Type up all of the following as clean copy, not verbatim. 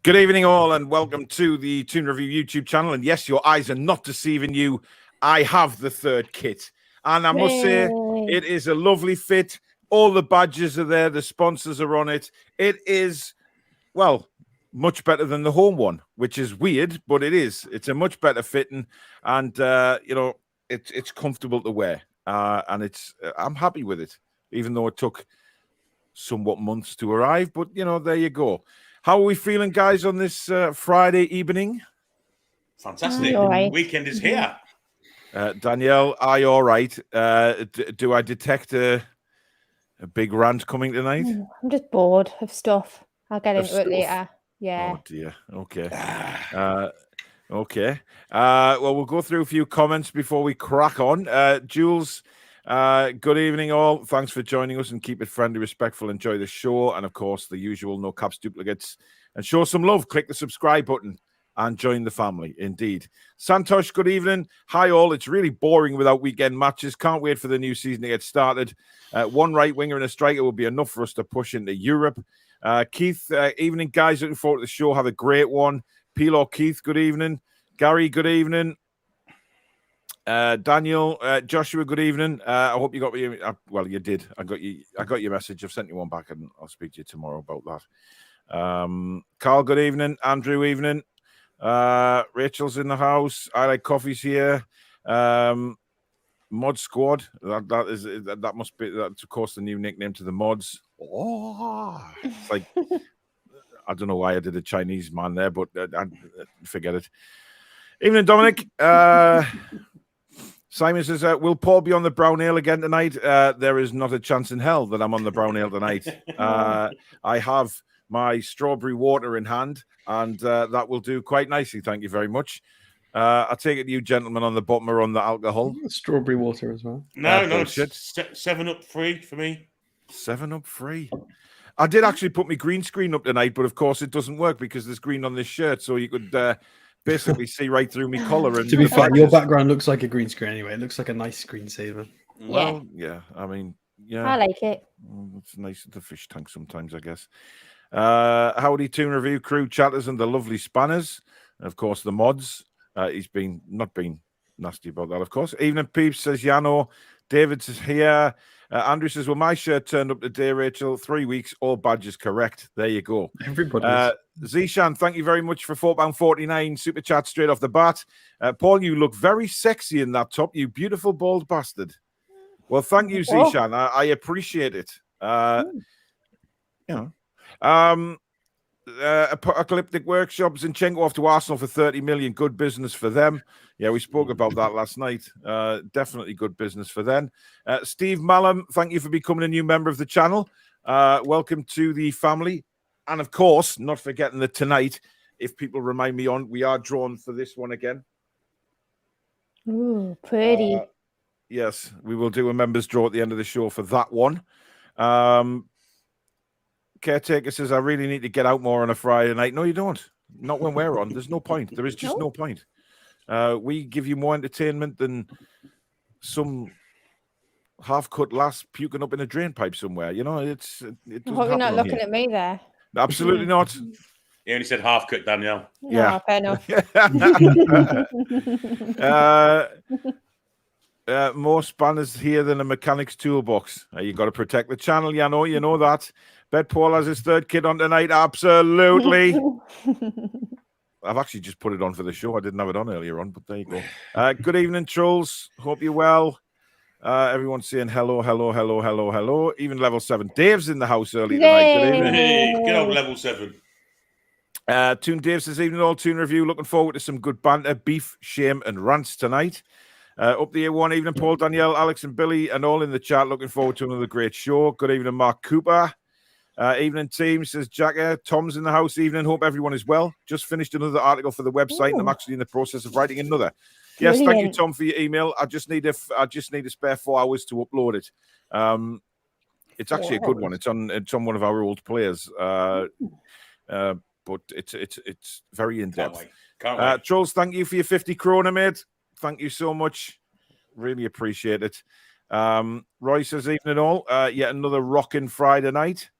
Good evening, all, and welcome to the Toon Review YouTube channel. And yes, your eyes are not deceiving you. I have the third kit, and I must say, it is a lovely fit. All the badges are there. The sponsors are on it. It is, well, much better than the home one, which is weird, but it is. It's a much better fitting, and it's comfortable to wear, and I'm happy with it, even though it took somewhat months to arrive. But there you go. How are we feeling, guys, on this Friday evening? Fantastic. Weekend is here. Danielle, are you all right? Do I detect a big rant coming tonight? I'm just bored of stuff. I'll get into it later. Yeah. Oh, dear. Okay. Okay. Well, we'll go through a few comments before we crack on. Jules, good evening, all. Thanks for joining us, and keep it friendly, respectful. Enjoy the show. And, of course, the usual no caps duplicates. And show some love. Click the subscribe button and join the family. Indeed. Santosh, good evening. Hi, all. It's really boring without weekend matches. Can't wait for the new season to get started. One right winger and a striker will be enough for us to push into Europe. Keith, evening, guys. Looking forward to the show. Have a great one. Pilo, Keith, good evening. Gary, good evening. Daniel, Joshua, good evening. I hope you got me. Well, you did. I got your message. I've sent you one back, and I'll speak to you tomorrow about that. Carl, good evening. Andrew, evening. Rachel's in the house. I like coffee's here. Mod Squad. That must be. That's of course the new nickname to the mods. Oh, it's like I don't know why I did a Chinese man there, but I forget it. Evening, Dominic. Simon says, will Paul be on the brown ale again tonight? There is not a chance in hell that I'm on the brown ale tonight. I have my strawberry water in hand, and that will do quite nicely. Thank you very much. I take it you gentlemen on the bottom are on the alcohol. Strawberry water as well. No, 7-Up free for me. 7-Up free. I did actually put my green screen up tonight, but of course it doesn't work because there's green on this shirt, so you could basically see right through me collar. And to be fair, your background looks like a green screen anyway. It looks like a nice screensaver. Well, yeah. I mean, yeah. I like it. It's nice at the fish tank sometimes, I guess. Howdy, Toon Review crew, chatters, and the lovely spanners. And of course, the mods. He's not been nasty about that, of course. Evening, Peeps, says Yano. David is here. Andrew says, well, my shirt turned up today, Rachel. 3 weeks, all badges correct. There you go. Everybody. Zishan, thank you very much for £4.49 super chat straight off the bat. Paul, you look very sexy in that top, you beautiful bald bastard. Well, thank you, Zishan. I appreciate it. Apocalyptic Workshops and Zinchenko off to Arsenal for 30 million. Good business for them. Yeah, we spoke about that last night. Definitely good business for them. Steve Mallam, thank you for becoming a new member of the channel. Welcome to the family. And of course, not forgetting that tonight, if people remind me on, we are drawn for this one again. Ooh, pretty. Yes, we will do a members draw at the end of the show for that one. Caretaker says, I really need to get out more on a Friday night. No, you don't. Not when we're on. There's no point. There is just no point. We give you more entertainment than some half-cut lass puking up in a drain pipe somewhere. It doesn't I hope you're not looking at me there. Absolutely not. He only said half-cut, Danielle. Yeah. Fair enough. More spanners here than a mechanic's toolbox. You got to protect the channel. You know that. Bet Paul has his third kid on tonight. Absolutely. I've actually just put it on for the show. I didn't have it on earlier on, but there you go. Good evening, trolls. Hope you're well. Everyone's saying hello, hello, hello, hello, hello. Even level 7. Dave's in the house early tonight. Good evening. Hey, get on level 7. Toon Dave says, evening all, Toon Review. Looking forward to some good banter, beef, shame, and rants tonight. Up the A1, evening, Paul, Danielle, Alex, and Billy, and all in the chat. Looking forward to another great show. Good evening, Mark Cooper. Evening, team, says Jacker. Tom's in the house. Evening, hope everyone is well. Just finished another article for the website, and I'm actually in the process of writing another. Yes, thank you, Tom, for your email. I just need a spare 4 hours to upload it. It's actually a good one. It's on one of our old players. But it's very in depth. Can't wait. Trolls, thank you for your 50 krona, mate. Thank you so much. Really appreciate it. Roy says, evening all. Yet another rocking Friday night.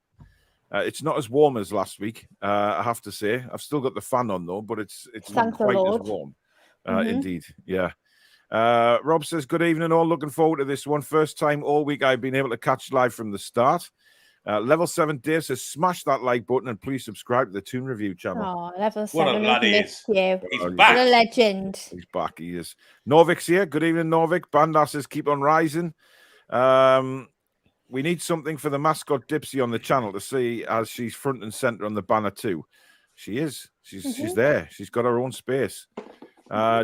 It's not as warm as last week, I have to say. I've still got the fan on, though, but it's not Thank the quite Lord. as warm. Indeed, yeah. Rob says, good evening all. Looking forward to this one. First time all week I've been able to catch live from the start. Level 7 Dave says, smash that like button and please subscribe to the Toon Review channel. Oh, level 7. What a lad he is. You. He's Oh, back. What a legend. He's back, he is. Norvik's here. Good evening, Norvik. Bandar says, keep on rising. We need something for the mascot Dipsy on the channel to see, as she's front and center on the banner too. She is. She's there. She's got her own space.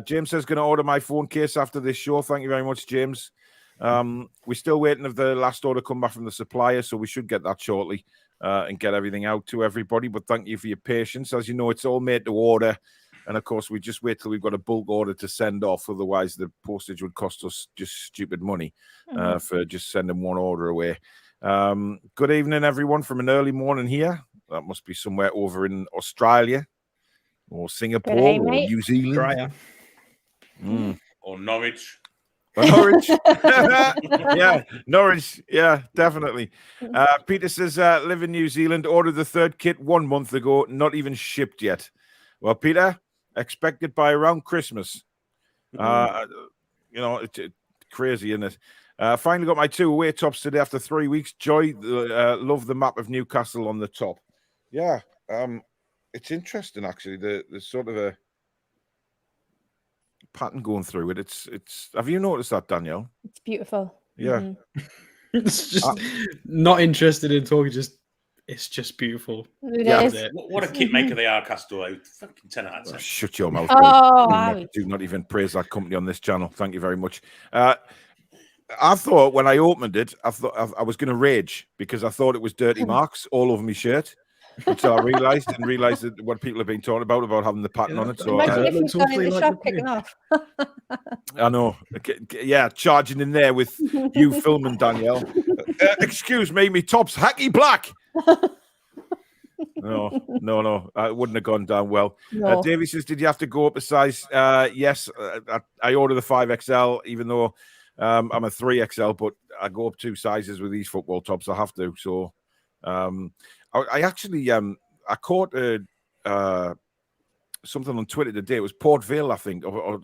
James says, going to order my phone case after this show. Thank you very much, James. We're still waiting for the last order come back from the supplier, so we should get that shortly and get everything out to everybody. But thank you for your patience. As you know, it's all made to order. And, of course, we just wait till we've got a bulk order to send off. Otherwise, the postage would cost us just stupid money for just sending one order away. Good evening, everyone, from an early morning here. That must be somewhere over in Australia or Singapore or New Zealand. Or Norwich. Or Norwich. Yeah, Norwich. Yeah, definitely. Peter says, live in New Zealand. Ordered the third kit 1 month ago. Not even shipped yet. Well, Peter, expected by around Christmas. It's crazy, isn't it? Finally got my 2 away tops today after 3 weeks. Joy, love the map of Newcastle on the top. Yeah, it's interesting actually. The sort of a pattern going through it. It's. Have you noticed that, Danielle? It's beautiful. Yeah. It's just not interested in talking. It's just beautiful. What a kit maker they are, Castro. Fucking 10 out of 10. Shut your mouth. Do not even praise that company on this channel. Thank you very much. I thought when I opened it, I thought I was going to rage because I thought it was dirty marks all over my shirt. Until I realised that what people have been talking about having the pattern on it. So imagine if you've gone in the shop kicking off. I know. Yeah, charging in there with you filming, Danielle. Excuse me, me top's hacky black. No. It wouldn't have gone down well. No. Davey says, did you have to go up a size? Yes, I ordered the 5XL, even though I'm a 3XL, but I go up 2 sizes with these football tops. I have to. So I actually I caught something on Twitter today. It was Port Vale, I think, or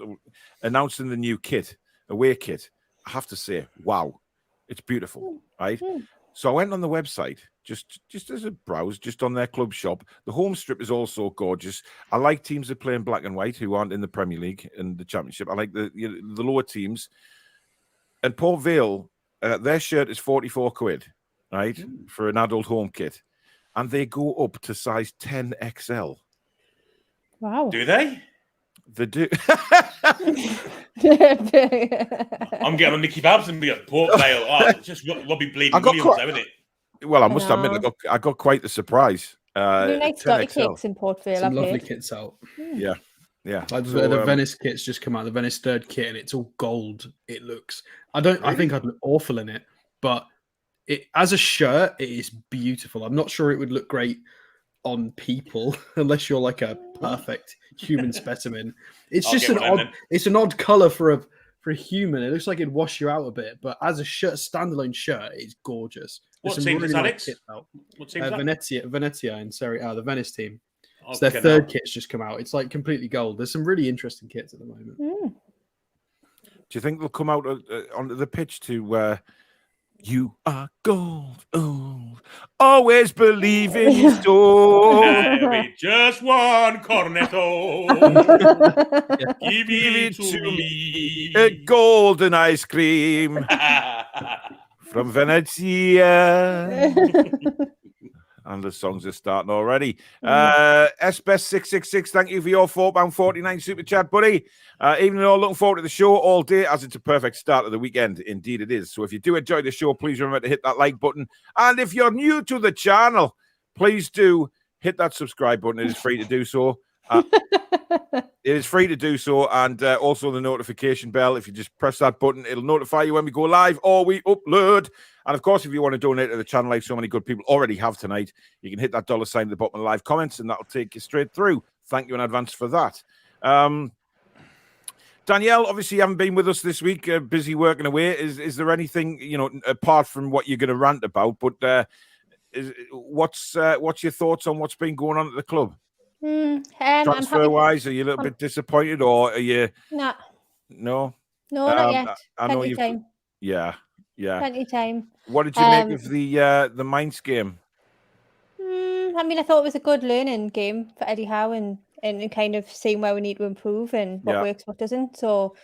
announcing the new kit, away kit. I have to say, wow, it's beautiful, right? So I went on the website just as a browse, just on their club shop. The home strip is also gorgeous. I like teams that play in black and white who aren't in the Premier League and the Championship. I like the lower teams. And Port Vale, their shirt is 44 quid, right, for an adult home kit. And they go up to size 10XL. Wow. Do they? They do. I'm getting on Nicky Babs and be at Port Vale. Oh, it's just Robbie Bleeding Williams, isn't it? Well, I must admit, I got quite the surprise. Nice dirty kicks in Port Vale. Some lovely kits out. Yeah. Like the Venice kit's just come out, the Venice third kit, and it's all gold. It looks. I think I'd look awful in it, but it as a shirt, it is beautiful. I'm not sure it would look great on people unless you're like a perfect human specimen. It's just an odd color for a human. It looks like it'd wash you out a bit, but as a standalone shirt, it's gorgeous. What team is Alex? What team is Venezia in Serie A, the Venice team. So their third kit's just come out. It's like completely gold. There's some really interesting kits at the moment. Do you think they'll come out onto the pitch to you are gold, always believe in your soul. Just one cornetto. Give it to me. A golden ice cream from Venezia. And the songs are starting already. SBest666, thank you for your £4.49 super chat, buddy. Evening all, looking forward to the show all day as it's a perfect start of the weekend. Indeed it is. So if you do enjoy the show, please remember to hit that like button. And if you're new to the channel, please do hit that subscribe button. It is free to do so. It is free to do so. And also the notification bell. If you just press that button, it'll notify you when we go live or we upload. And of course, if you want to donate to the channel, like so many good people already have tonight, you can hit that $ sign at the bottom of the live comments, and that'll take you straight through. Thank you in advance for that. Danielle, obviously you haven't been with us this week, busy working away. Is there anything, apart from what you're going to rant about, but what's your thoughts on what's been going on at the club? Transfer wise, are you a little bit disappointed, or are you? Nah. No, not yet. I know you've. Time. Yeah. Plenty of time. What did you make of the Mainz game? I mean, I thought it was a good learning game for Eddie Howe and kind of seeing where we need to improve and what works, what doesn't. So,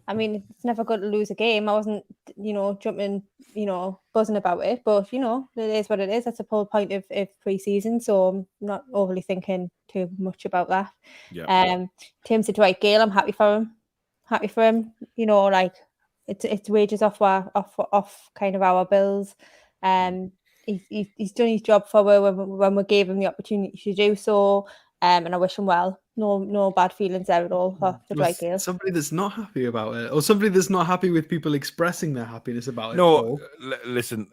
I mean, it's never good to lose a game. I wasn't, jumping, buzzing about it, but it is what it is. That's the whole point of pre-season. So I'm not overly thinking too much about that. Yeah. In terms of Dwight Gayle, I'm happy for him. It's wages off kind of our bills. He's done his job for when we gave him the opportunity to do so, and I wish him well. No bad feelings there at all for Dwight Gayle. Somebody that's not happy about it, or somebody that's not happy with people expressing their happiness about it. No, listen,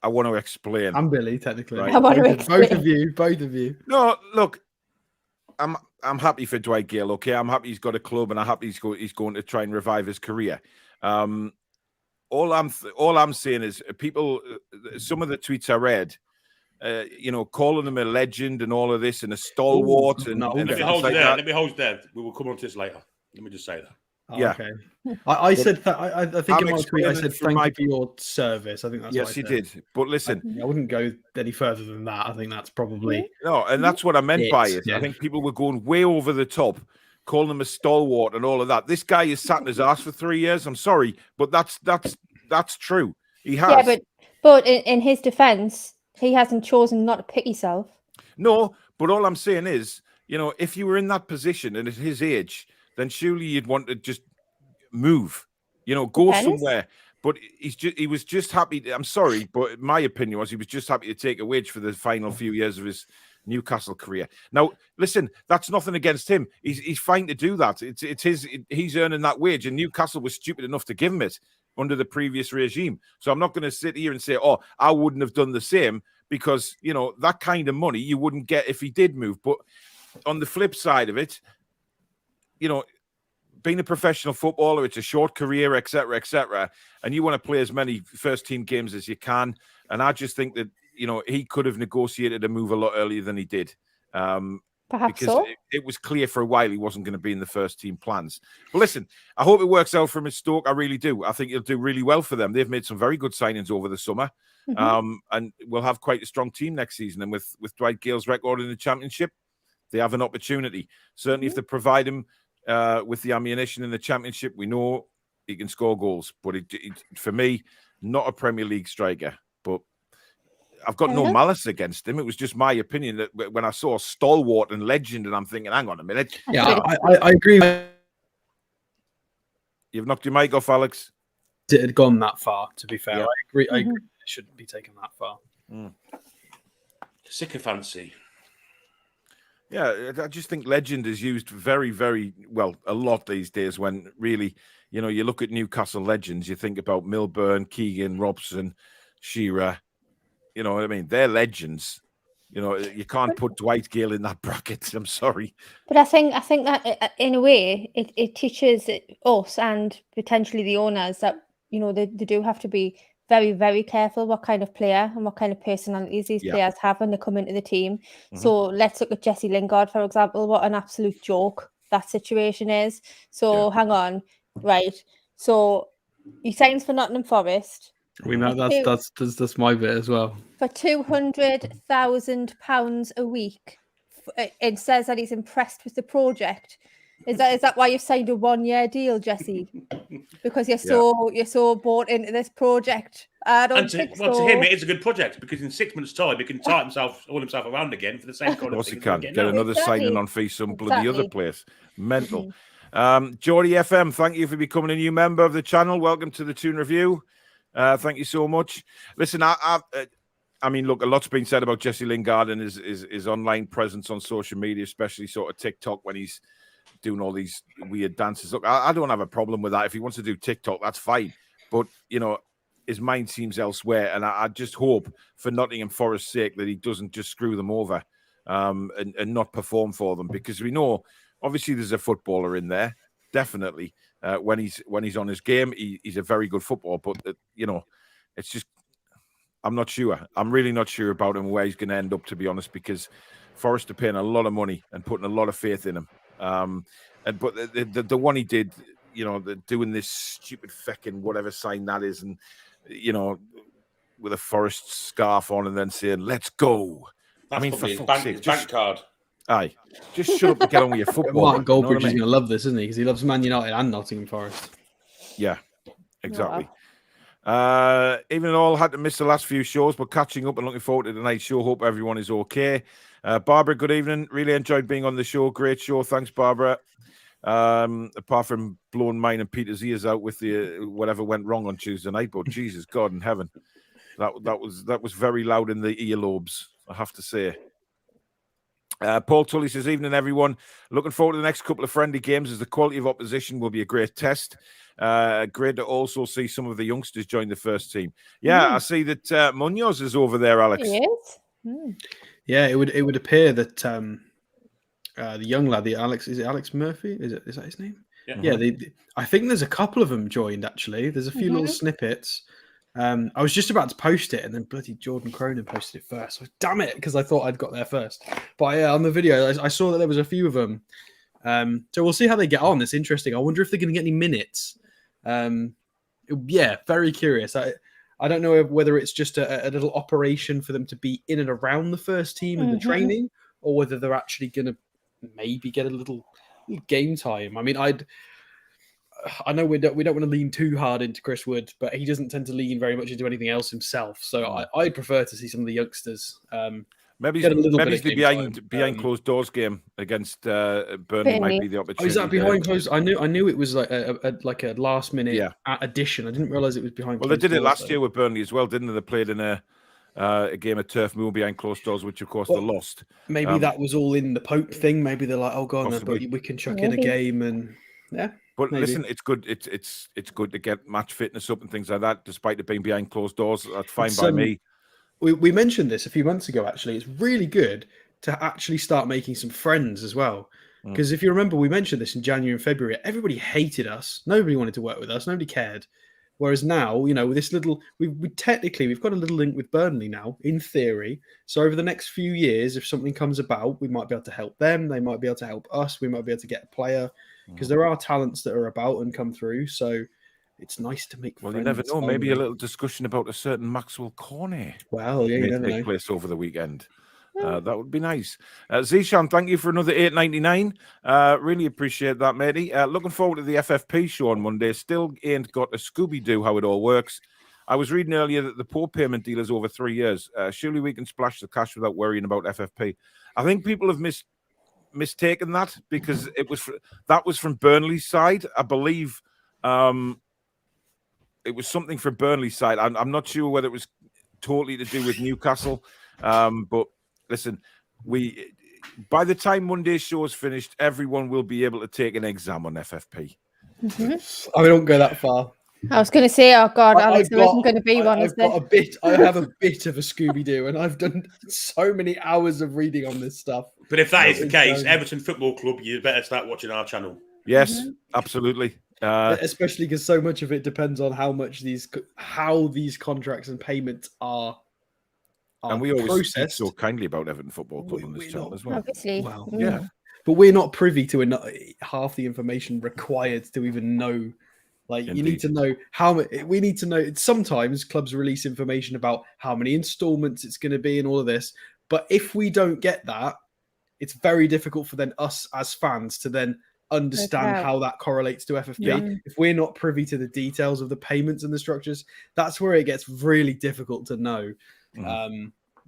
I want to explain. I'm Billy, technically. Right. I want to explain. Both of you. No, look, I'm happy for Dwight Gayle. Okay, I'm happy he's got a club, and I'm happy he's going to try and revive his career. All I'm saying is people. Some of the tweets I read, calling him a legend and all of this, and a stalwart. Let me hold you there. We will come on to this later. Let me just say that. Oh, yeah. Okay. I said that. I think in my tweet I said thank you for your service. I think that's yes, you did. But listen, I wouldn't go any further than that. I think that's probably no, and that's what I meant by it. Yeah. I think people were going way over the top, calling him a stalwart and all of that. This guy has sat in his ass for 3 years. I'm sorry, but that's true. He has. Yeah, but in his defense, he hasn't chosen not to pick himself. No, but all I'm saying is, if you were in that position and at his age, then surely you'd want to just move, go somewhere. But he was just happy. I'm sorry, but my opinion was he was just happy to take a wage for the final few years of his Newcastle career. Now, listen, that's nothing against him. He's fine to do that. It's his. He's earning that wage, and Newcastle was stupid enough to give him it under the previous regime. So I'm not going to sit here and say, oh, I wouldn't have done the same, because that kind of money you wouldn't get if he did move. But on the flip side of it, being a professional footballer, it's a short career, etc., and you want to play as many first team games as you can. And I just think that he could have negotiated a move a lot earlier than he did. Perhaps because so. It was clear for a while he wasn't going to be in the first team plans. But listen, I hope it works out for him at Stoke. I really do. I think he'll do really well for them. They've made some very good signings over the summer. And we'll have quite a strong team next season. And with Dwight Gayle's record in the Championship, they have an opportunity. Certainly if they provide him with the ammunition in the Championship, we know he can score goals. But for me, not a Premier League striker. But I've got no malice against him. It was just my opinion that when I saw stalwart and legend, and I'm thinking, hang on a minute. Yeah, I agree. You've knocked your mic off, Alex. It had gone that far, to be fair. Yeah. I agree. I agree. It shouldn't be taken that far. Sycophancy. Yeah, I just think legend is used very, very well a lot these days. When really, you look at Newcastle legends, you think about Milburn, Keegan, Robson, Shearer. You know what I mean? They're legends. You can't put Dwight Gayle in that bracket. I'm sorry. But I think that in a way it teaches us and potentially the owners that they do have to be very, very careful what kind of player and what kind of personalities these players have when they come into the team. So let's look at Jesse Lingard, for example. What an absolute joke that situation is. So hang on, right? So he signs for Nottingham Forest. We know that's my bit as well. For £200,000 a week, it says that he's impressed with the project. Is that why you've signed a 1-year deal, Jesse? Because you're so bought into this project. I don't think so. Well, to him, it is a good project because in 6 months' time, he can tie himself around again for the same kind of thing. Of course, he can get another signing on fee some bloody other place. Mental. Geordie FM, thank you for becoming a new member of the channel. Welcome to the Toon Review. Thank you so much. Listen, I mean, look, a lot's been said about Jesse Lingard and his online presence on social media, especially sort of TikTok when he's doing all these weird dances. Look, I don't have a problem with that. If he wants to do TikTok, that's fine. But, his mind seems elsewhere. And I just hope for Nottingham Forest's sake that he doesn't just screw them over and not perform for them. Because we know, obviously, there's a footballer in there. Definitely. When he's on his game, he's a very good footballer. But, it's just I'm not sure. I'm really not sure about him, where he's going to end up, to be honest, because Forest are paying a lot of money and putting a lot of faith in him. But the one he did, doing this stupid feckin' whatever sign that is, and with a Forest scarf on, and then saying "Let's go." That's for his fuck's sake, bank card. Aye, just shut up and get on with your football. Mark Goldbridge is going to love this, isn't he? Because he loves Man United and Nottingham Forest. Yeah, exactly. Wow. Even though I had to miss the last few shows, but catching up and looking forward to tonight's show. Hope everyone is okay. Barbara, good evening. Really enjoyed being on the show. Great show. Thanks, Barbara. Apart from blowing mine and Peter's ears out with the whatever went wrong on Tuesday night, but Jesus God in heaven, that was very loud in the earlobes, I have to say. Paul Tully says, evening everyone, looking forward to the next couple of friendly games, as the quality of opposition will be a great test. Great to also see some of the youngsters join the first team. I see that Munoz is over there, Alex. He is. Yeah, it would appear that the young lad, is it Alex Murphy? Is that his name? Yeah. I think there's a couple of them joined, actually. There's a few little snippets. I was just about to post it, and then bloody Jordan Cronin posted it first. So, damn it, because I thought I'd got there first. But yeah, on the video, I saw that there was a few of them. So we'll see how they get on. It's interesting. I wonder if they're going to get any minutes. Very curious. I don't know whether it's just a little operation for them to be in and around the first team and the training, or whether they're actually going to maybe get a little game time. I mean, I know we don't want to lean too hard into Chris Wood, but he doesn't tend to lean very much into anything else himself. So I'd prefer to see some of the youngsters. Maybe the behind closed doors game against Burnley might be the opportunity. Oh, is that behind closed? I knew it was like a last minute addition. I didn't realize it was behind. Well, they did it last year with Burnley as well, didn't they? They played in a game of Turf Moor behind closed doors, which of course they lost. Maybe that was all in the Pope thing. Maybe they're like, oh god, no, but we can chuck in a game and But listen, it's good. It's good to get match fitness up and things like that, despite it being behind closed doors. That's fine by me. We mentioned this a few months ago, actually. It's really good to actually start making some friends as well. Because if you remember, we mentioned this in January and February. Everybody hated us. Nobody wanted to work with us. Nobody cared. Whereas now, with this little, we've got a little link with Burnley now, in theory. So over the next few years, if something comes about, we might be able to help them. They might be able to help us. We might be able to get a player, because there are talents that are about and come through. So it's nice to make friends. You never know. Maybe a little discussion about a certain Maxwell Cornet. Well, you never know. Take place over the weekend. That would be nice. Zishan, thank you for another $8.99. Really appreciate that, matey. Looking forward to the FFP show on Monday. Still ain't got a Scooby-Doo how it all works. I was reading earlier that the poor payment deal is over 3 years. Surely we can splash the cash without worrying about FFP. I think people have mistaken that, because that was from Burnley's side. I believe it was something from Burnley's side. I'm not sure whether it was totally to do with Newcastle. But listen, by the time Monday's show is finished, everyone will be able to take an exam on FFP. I don't go that far. I was going to say, oh God, Alex, there isn't going to be one. I have a bit of a Scooby-Doo, and I've done so many hours of reading on this stuff. But if that is the case, Everton Football Club, you better start watching our channel. Yes, absolutely. Especially because so much of it depends on how these contracts and payments are and we always speak processed. so kindly about Everton Football Club on this channel as well. Obviously. Well, yeah. But we're not privy to half the information required to even know. Like, Indeed. You need to know we need to know. Sometimes clubs release information about how many installments it's going to be and all of this. But if we don't get that, it's very difficult for us as fans to then understand how that correlates to FFP. Yeah. If we're not privy to the details of the payments and the structures, that's where it gets really difficult to know.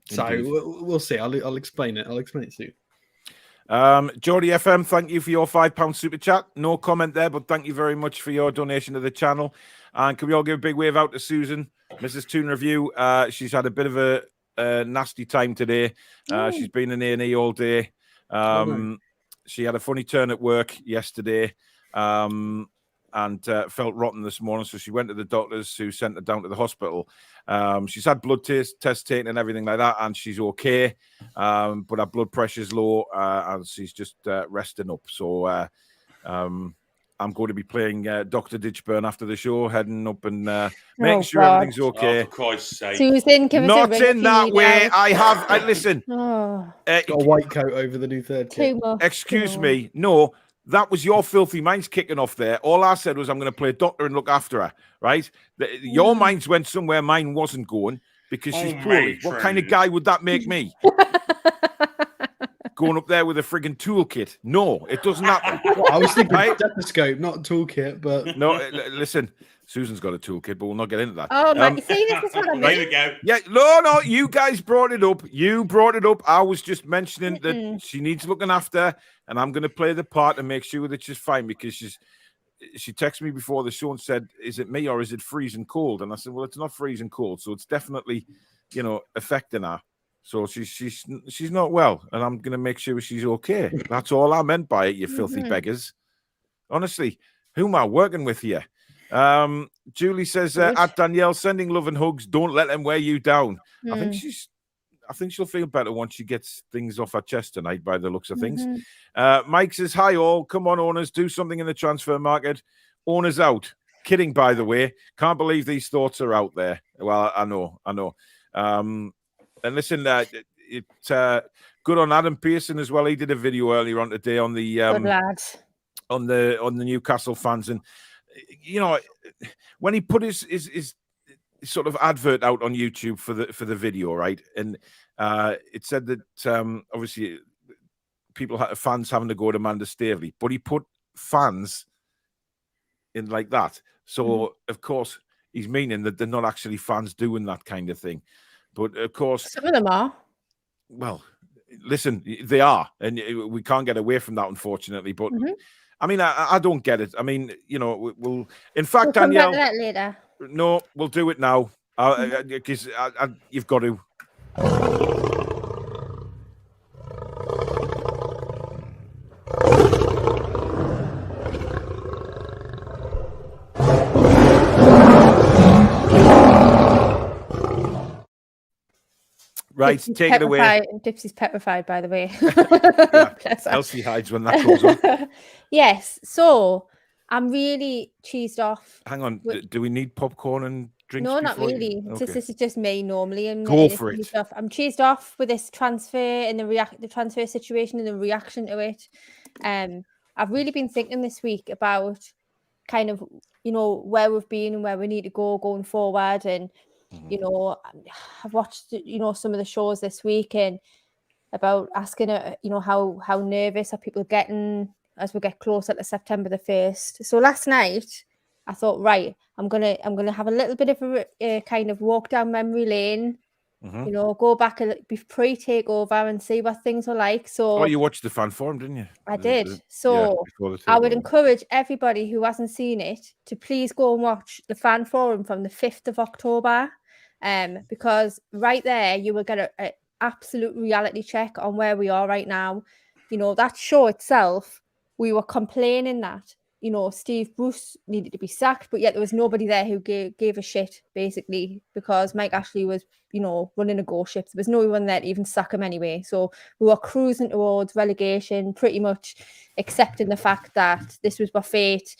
So we'll see. I'll explain it. I'll explain it soon. Geordie FM, thank you for your £5 super chat. No comment there, but thank you very much for your donation to the channel. And can we all give a big wave out to Susan, Mrs. Toon Review? She's had a bit of a nasty time today. She's been in A&E all day. She had a funny turn at work yesterday and felt rotten this morning. So she went to the doctors, who sent her down to the hospital. She's had blood tests taken and everything like that, and she's okay. But her blood pressure's low, and she's just resting up. So I'm going to be playing Dr. Ditchburn after the show, heading up and making sure everything's okay. Oh, for Christ's sake. Susan, give us a Not ring in that way. Listen. Oh, got a white coat over the new third kit. too much. Excuse me. No, that was your filthy minds kicking off there. All I said was I'm going to play doctor and look after her, right? Your minds went somewhere mine wasn't going because she's poorly. What kind of guy would that make me? Going up there with a frigging toolkit. No, it doesn't happen. Well, I was thinking stethoscope, not toolkit, but... No, listen, Susan's got a toolkit, but we'll not get into that. Oh, my, see, this is what I mean. There we go. Yeah, no, you guys brought it up. You brought it up. I was just mentioning that she needs looking after, and I'm going to play the part and make sure that she's fine because she texted me before the show and said, is it me or is it freezing cold? And I said, well, it's not freezing cold, so it's definitely, affecting her. So she's not well, and I'm going to make sure she's okay. That's all I meant by it, you filthy beggars. Honestly, who am I working with here? Julie says, at Danielle, sending love and hugs. Don't let them wear you down. I think she'll feel better once she gets things off her chest tonight by the looks of things. Mike says, hi all. Come on, owners. Do something in the transfer market. Owners out. Kidding, by the way. Can't believe these thoughts are out there. Well, I know. And listen, good on Adam Pearson as well. He did a video earlier on today on the on the Newcastle fans, and when he put his sort of advert out on YouTube for the video, right? And it said that obviously fans having to go to Amanda Staveley, but he put fans in like that. So of course he's meaning that they're not actually fans doing that kind of thing. But of course, some of them are. Well, listen, they are, and we can't get away from that, unfortunately. But I mean, I don't get it. I mean, we'll. In fact, Danielle, come back to that later. No, we'll do it now because you've got to. Right, take it away. Dipsy's petrified, by the way. Elsie hides when that goes on. Yes, so I'm really cheesed off. Hang on, do we need popcorn and drinks? No, not really. Okay. This is just me normally. Go for it. I'm cheesed off with this transfer and the transfer situation and the reaction to it. I've really been thinking this week about kind of, where we've been and where we need to go going forward. And I've watched, some of the shows this week and about asking, how nervous are people getting as we get closer to September the 1st. So last night I thought, right, I'm gonna have a little bit of a kind of walk down memory lane. Go back pre-takeover and see what things were like. So you watched the fan forum, didn't you? I did. So I would encourage everybody who hasn't seen it to please go and watch the fan forum from the 5th of October. Because right there you will get an absolute reality check on where we are right now. That show itself, we were complaining that Steve Bruce needed to be sacked, but yet there was nobody there who gave a shit, basically, because Mike Ashley was running a go ship. There was no one there to even sack him anyway. So we were cruising towards relegation, pretty much accepting the fact that this was our fate.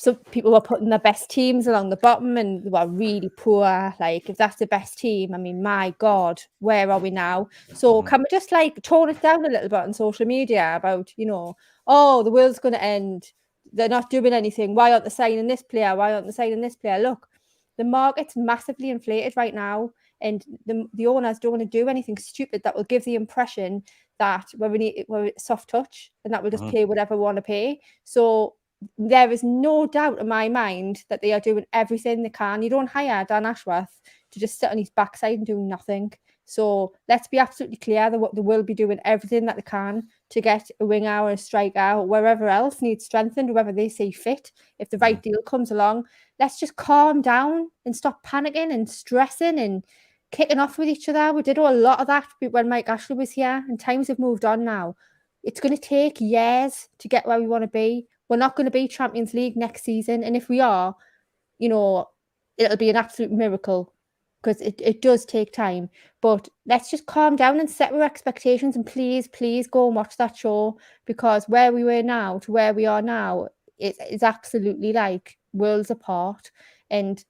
Some people were putting their best teams along the bottom and they were really poor. Like, if that's the best team, I mean, my God, where are we now? So can we just tone it down a little bit on social media about, oh, the world's going to end. They're not doing anything. Why aren't they signing this player? Why aren't they signing this player? Look, the market's massively inflated right now, and the owners don't want to do anything stupid that will give the impression that we're soft touch and that we'll just pay whatever we want to pay. So there is no doubt in my mind that they are doing everything they can. You don't hire Dan Ashworth to just sit on his backside and do nothing. So let's be absolutely clear that they will be doing everything that they can to get a winger or a striker or wherever else needs strengthened, wherever they see fit. If the right deal comes along, let's just calm down and stop panicking and stressing and kicking off with each other. We did a lot of that when Mike Ashley was here, and times have moved on now. It's going to take years to get where we want to be. We're not going to be Champions League next season. And if we are, it'll be an absolute miracle because it does take time. But let's just calm down and set our expectations. And please, please go and watch that show, because where we were now to where we are now, it's absolutely like worlds apart. And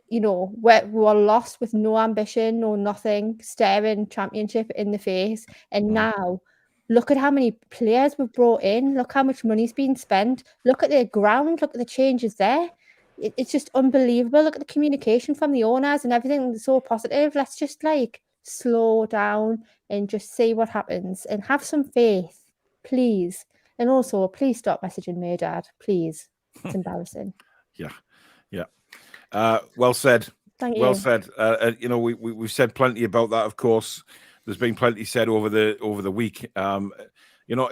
you know, we're lost with no ambition, no nothing, staring championship in the face. And now look at how many players we've brought in. Look how much money's been spent. Look at the ground. Look at the changes there. It's just unbelievable. Look at the communication from the owners and everything so positive. Let's just like slow down and just see what happens and have some faith, please. And also, please stop messaging me, Dad. Please. It's embarrassing. Yeah. Well said. Thank you. Well said. You know, we've said plenty about that. Of course, there's been plenty said over the week. You know,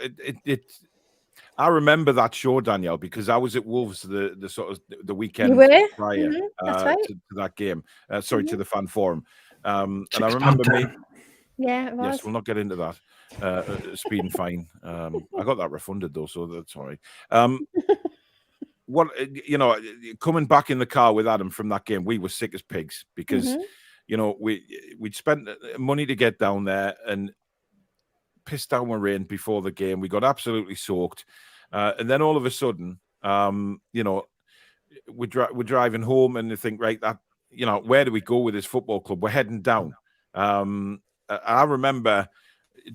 I remember that show, Danielle, because I was at Wolves the sort of the weekend prior That's right. to that game. Sorry, to the fan forum. And I remember me. Yeah, it was. Yes, we'll not get into that. Speed and fine. I got that refunded though, so that's all right. What, you know, coming back in the car with Adam from that game, we were sick as pigs because, you know, we'd spent money to get down there and pissed down with rain before the game. We got absolutely soaked, and then all of a sudden, you know, we're driving home and they think, right, that, you know, where do we go with this football club? We're heading down. I remember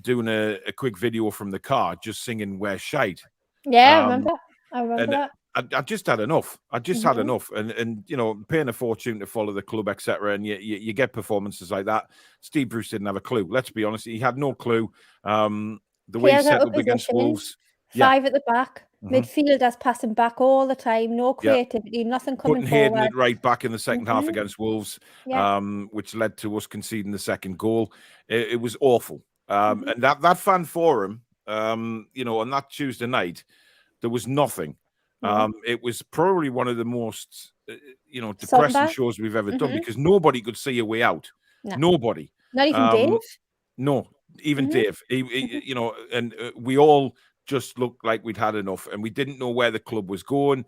doing a quick video from the car, just singing "We're Shite." Yeah, I remember that. I just had enough. I just had enough, and you know, paying a fortune to follow the club, etc. And you get performances like that. Steve Bruce didn't have a clue. Let's be honest, he had no clue. The way he settled against Wolves, 5 at the back, midfielders passing back all the time, no creativity, nothing coming putting forward. Hayden it right back in the second half against Wolves, which led to us conceding the second goal. It was awful. And that fan forum, you know, on that Tuesday night, there was nothing. It was probably one of the most, you know, depressing shows we've ever done because nobody could see a way out. No. Nobody. Not even Dave? No, even Dave. He, you know, and we all just looked like we'd had enough, and we didn't know where the club was going.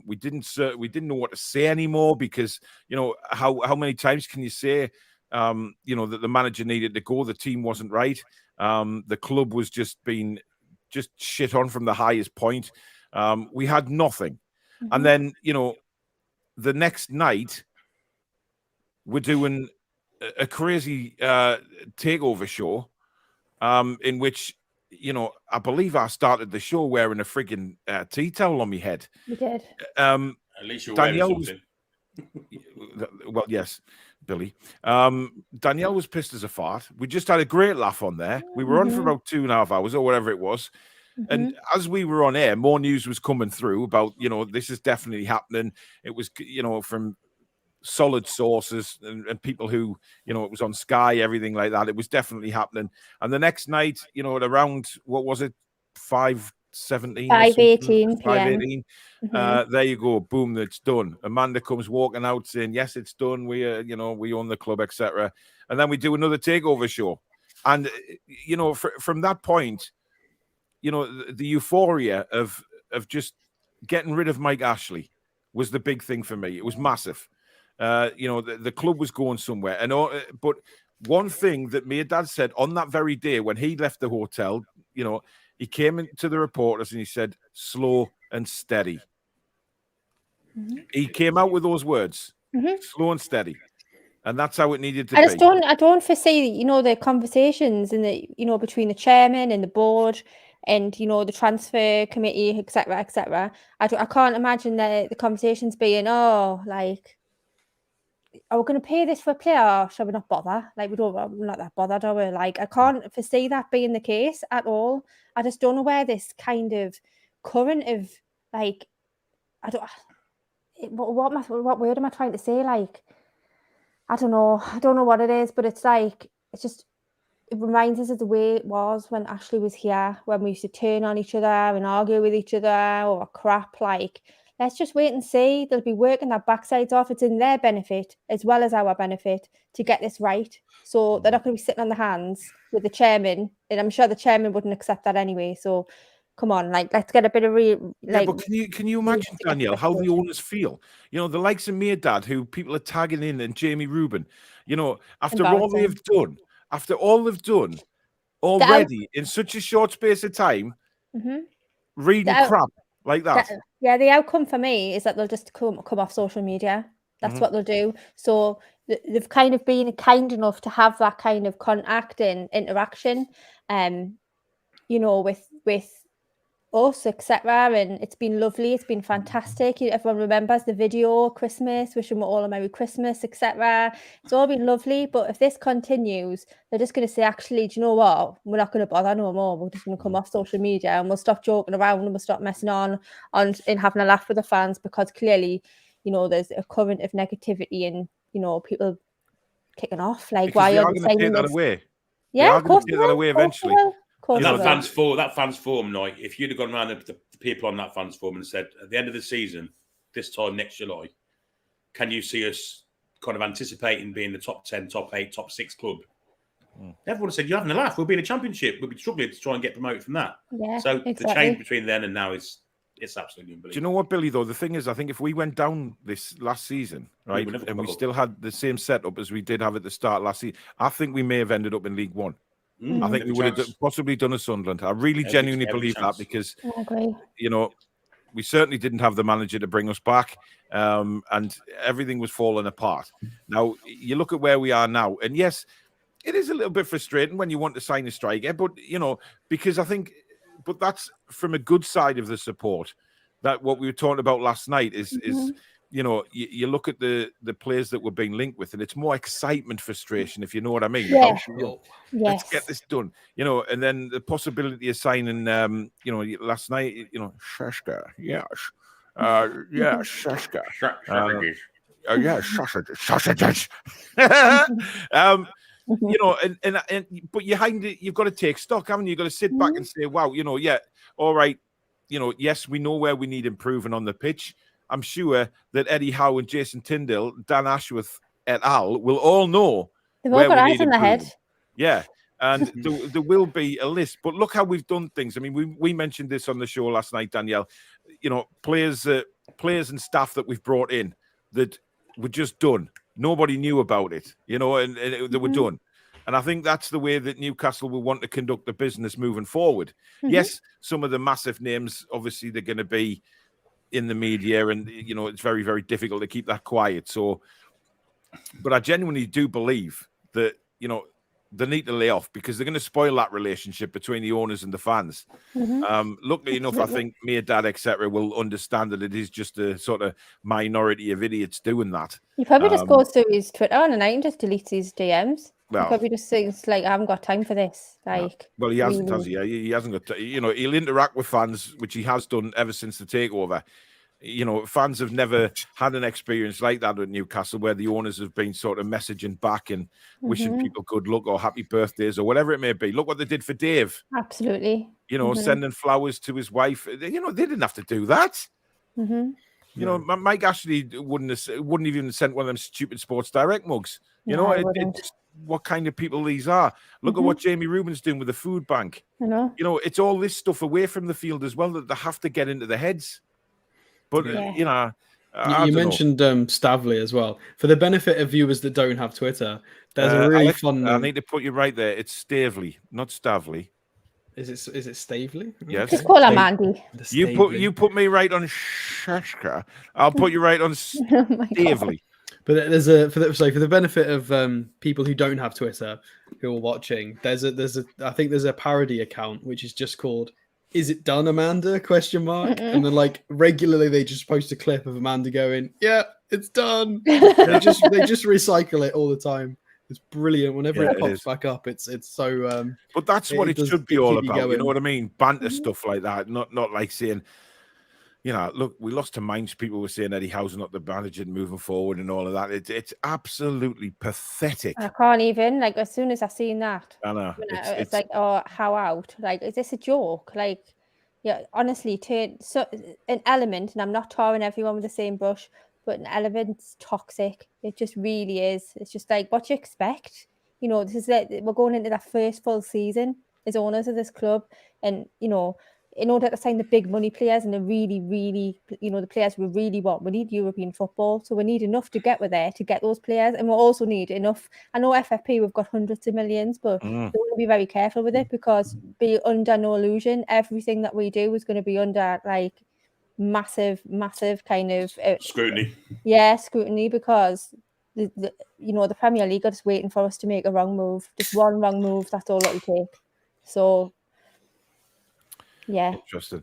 We didn't know what to say anymore because, you know, how many times can you say, you know, that the manager needed to go, the team wasn't right, the club was just shit on from the highest point. We had nothing. And then, you know, the next night we're doing a crazy takeover show in which, you know, I believe I started the show wearing a frigging tea towel on my head. You did. At least you're wearing something. Well, yes, Billy. Danielle was pissed as a fart. We just had a great laugh on there. We were on for about 2.5 hours or whatever it was. And as we were on air, more news was coming through about, you know, this is definitely happening. It was, you know, from solid sources and people who, you know, it was on Sky, everything like that. It was definitely happening. And the next night, you know, at around, what was it, 5:17, 5:18 5:18. There you go, boom, it's done. Amanda comes walking out saying, yes, it's done. We, you know, we own the club, etc. And then we do another takeover show. And, you know, from that point, you know, the euphoria of just getting rid of Mike Ashley was the big thing for me. It was massive. You know, the club was going somewhere. But one thing that me and Dad said on that very day when he left the hotel, you know, he came into the reporters and he said, slow and steady. He came out with those words, slow and steady. And that's how it needed to be. I don't foresee, you know, the conversations and the, you know, between the chairman and the board and, you know, the transfer committee, etc., etc. I can't imagine the conversations being, oh, like, are we going to pay this for a player or shall we not bother? Like, we're not that bothered, are we? Like, I can't foresee that being the case at all. I just don't know where this kind of current of, like, what word am I trying to say? Like, I don't know what it is, but it's like, it reminds us of the way it was when Ashley was here, when we used to turn on each other and argue with each other or crap. Like, let's just wait and see. They'll be working their backsides off. It's in their benefit as well as our benefit to get this right. So they're not going to be sitting on the hands with the chairman, and I'm sure the chairman wouldn't accept that anyway. So come on, like, let's get a bit of but can you imagine, Danielle, how the owners feel? You know, the likes of me and Dad, who people are tagging in, and Jamie Rubin. You know, after all they've done already in such a short space of time, reading crap like that. Yeah, the outcome for me is that they'll just come off social media. That's what they'll do. So they've kind of been kind enough to have that kind of contact and interaction, you know, with us, etc. And it's been lovely. It's been fantastic. Everyone remembers the video, Christmas, wishing we all a Merry Christmas, etc. It's all been lovely. But if this continues, they're just going to say, actually, do you know what? We're not going to bother no more. We're just going to come off social media and we'll stop joking around and we'll stop messing on and having a laugh with the fans, because clearly, you know, there's a current of negativity and, you know, people kicking off. Like, because why are are they they going to saying take that this? away? Yeah, of course take that away eventually. And that fans forum night, if you'd have gone around the people on that fans forum and said, at the end of the season, this time next July, can you see us kind of anticipating being the top 10, top 8, top 6 club? Everyone said, you're having a laugh. We'll be in a championship. We'll be struggling to try and get promoted from that. Yeah, so exactly. The change between then and now it's absolutely unbelievable. Do you know what, Billy, though? The thing is, I think if we went down this last season, right, and we still had the same setup as we did have at the start last season, I think we may have ended up in League One. I think we would have possibly done a Sunderland. I really genuinely believe that, because, you know, we certainly didn't have the manager to bring us back, and everything was falling apart. Now, you look at where we are now, and yes, it is a little bit frustrating when you want to sign a striker, but, you know, because I think, but that's from a good side of the support. That what we were talking about last night is you know, you look at the players that we're being linked with, and it's more excitement, frustration, if you know what I mean. Yeah. Let's get this done, you know. And then the possibility of signing, you know, last night, you know, Sheshka, yes, Sheshka, sausages. You know, and but behind it, you've got to take stock, haven't you? You've got to sit back and say, wow, you know, yeah, all right, you know, yes, we know where we need improving on the pitch. I'm sure that Eddie Howe and Jason Tyndall, Dan Ashworth et al. Will all know where we need improving. Yeah, and there will be a list. But look how we've done things. I mean, we mentioned this on the show last night, Danielle. You know, players and staff that we've brought in that were just done. Nobody knew about it, you know, and they were done. And I think that's the way that Newcastle will want to conduct the business moving forward. Yes, some of the massive names, obviously, they're going to be in the media, and, you know, it's very, very difficult to keep that quiet. So, but I genuinely do believe that, you know, they need to lay off, because they're going to spoil that relationship between the owners and the fans. Luckily enough, I think me, dad, etc., will understand that it is just a sort of minority of idiots doing that. He probably just goes through his Twitter and then just deletes his DMs. Well, he probably just thinks, like, I haven't got time for this. Like, well, he hasn't, has he? He hasn't got. You know, he'll interact with fans, which he has done ever since the takeover. You know, fans have never had an experience like that at Newcastle, where the owners have been sort of messaging back and wishing people good luck or happy birthdays or whatever it may be. Look what they did for Dave. Absolutely. You know, sending flowers to his wife. You know, they didn't have to do that. You know, Mike Ashley wouldn't even sent one of them stupid Sports Direct mugs. You know, it's what kind of people these are. Look at what Jamie Rubin's doing with the food bank. You know, it's all this stuff away from the field as well that they have to get into the heads. But, you know, you mentioned Stavley as well. For the benefit of viewers that don't have Twitter, there's a really fun. I need to put you right there. It's Stavely, not Stavely. Is it Stavely? Yes. Just call her Mandy. You put me right on Sheshka. I'll put you right on Stavely. But for the benefit of people who don't have Twitter who are watching, I think there's a parody account which is just called "Is it done, Amanda?" ? And then, like, regularly they just post a clip of Amanda going, "Yeah, it's done." they just recycle it all the time. It's brilliant. Whenever it pops back up, it's so. But that's what it should be all about. You know what I mean? Banter stuff like that. Not like saying, you know, look, we lost to Mainz. People were saying Eddie Howe's not the manager moving forward and all of that. It's absolutely pathetic. I can't even, like, as soon as I seen that, I know. It's like, oh, how out? Like, is this a joke? Like, yeah, honestly, an element, and I'm not tarring everyone with the same brush, but an element's toxic. It just really is. It's just like, what you expect? You know, we're going into that first full season as owners of this club, and, you know, in order to sign the big money players and the really, really, you know, the players we really want, we need European football. So we need enough to get there to get those players. And we'll also need enough. I know FFP, we've got hundreds of millions, but we want to be very careful with it, because be under no illusion, everything that we do is going to be under, like, massive kind of Scrutiny. Yeah, scrutiny, because the Premier League are just waiting for us to make a wrong move. Just one wrong move, that's all it'll take. So, yeah. Interesting.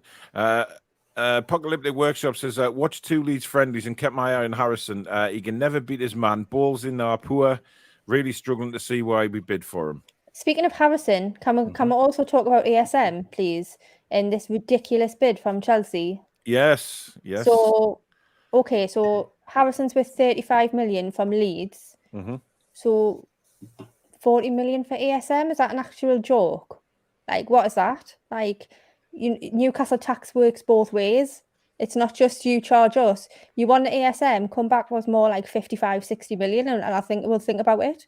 Apocalyptic Workshop says, watch 2 Leeds friendlies and kept my eye on Harrison. He can never beat his man. Balls in our poor. Really struggling to see why we bid for him. Speaking of Harrison, can we also talk about ASM, please? And this ridiculous bid from Chelsea. Yes. So, okay, so Harrison's worth 35 million from Leeds. So 40 million for ASM, is that an actual joke? Like, what is that? Like, Newcastle tax works both ways. It's not just you charge us. You want the ASM, come back with more like 55, 60 million, and I think we'll think about it.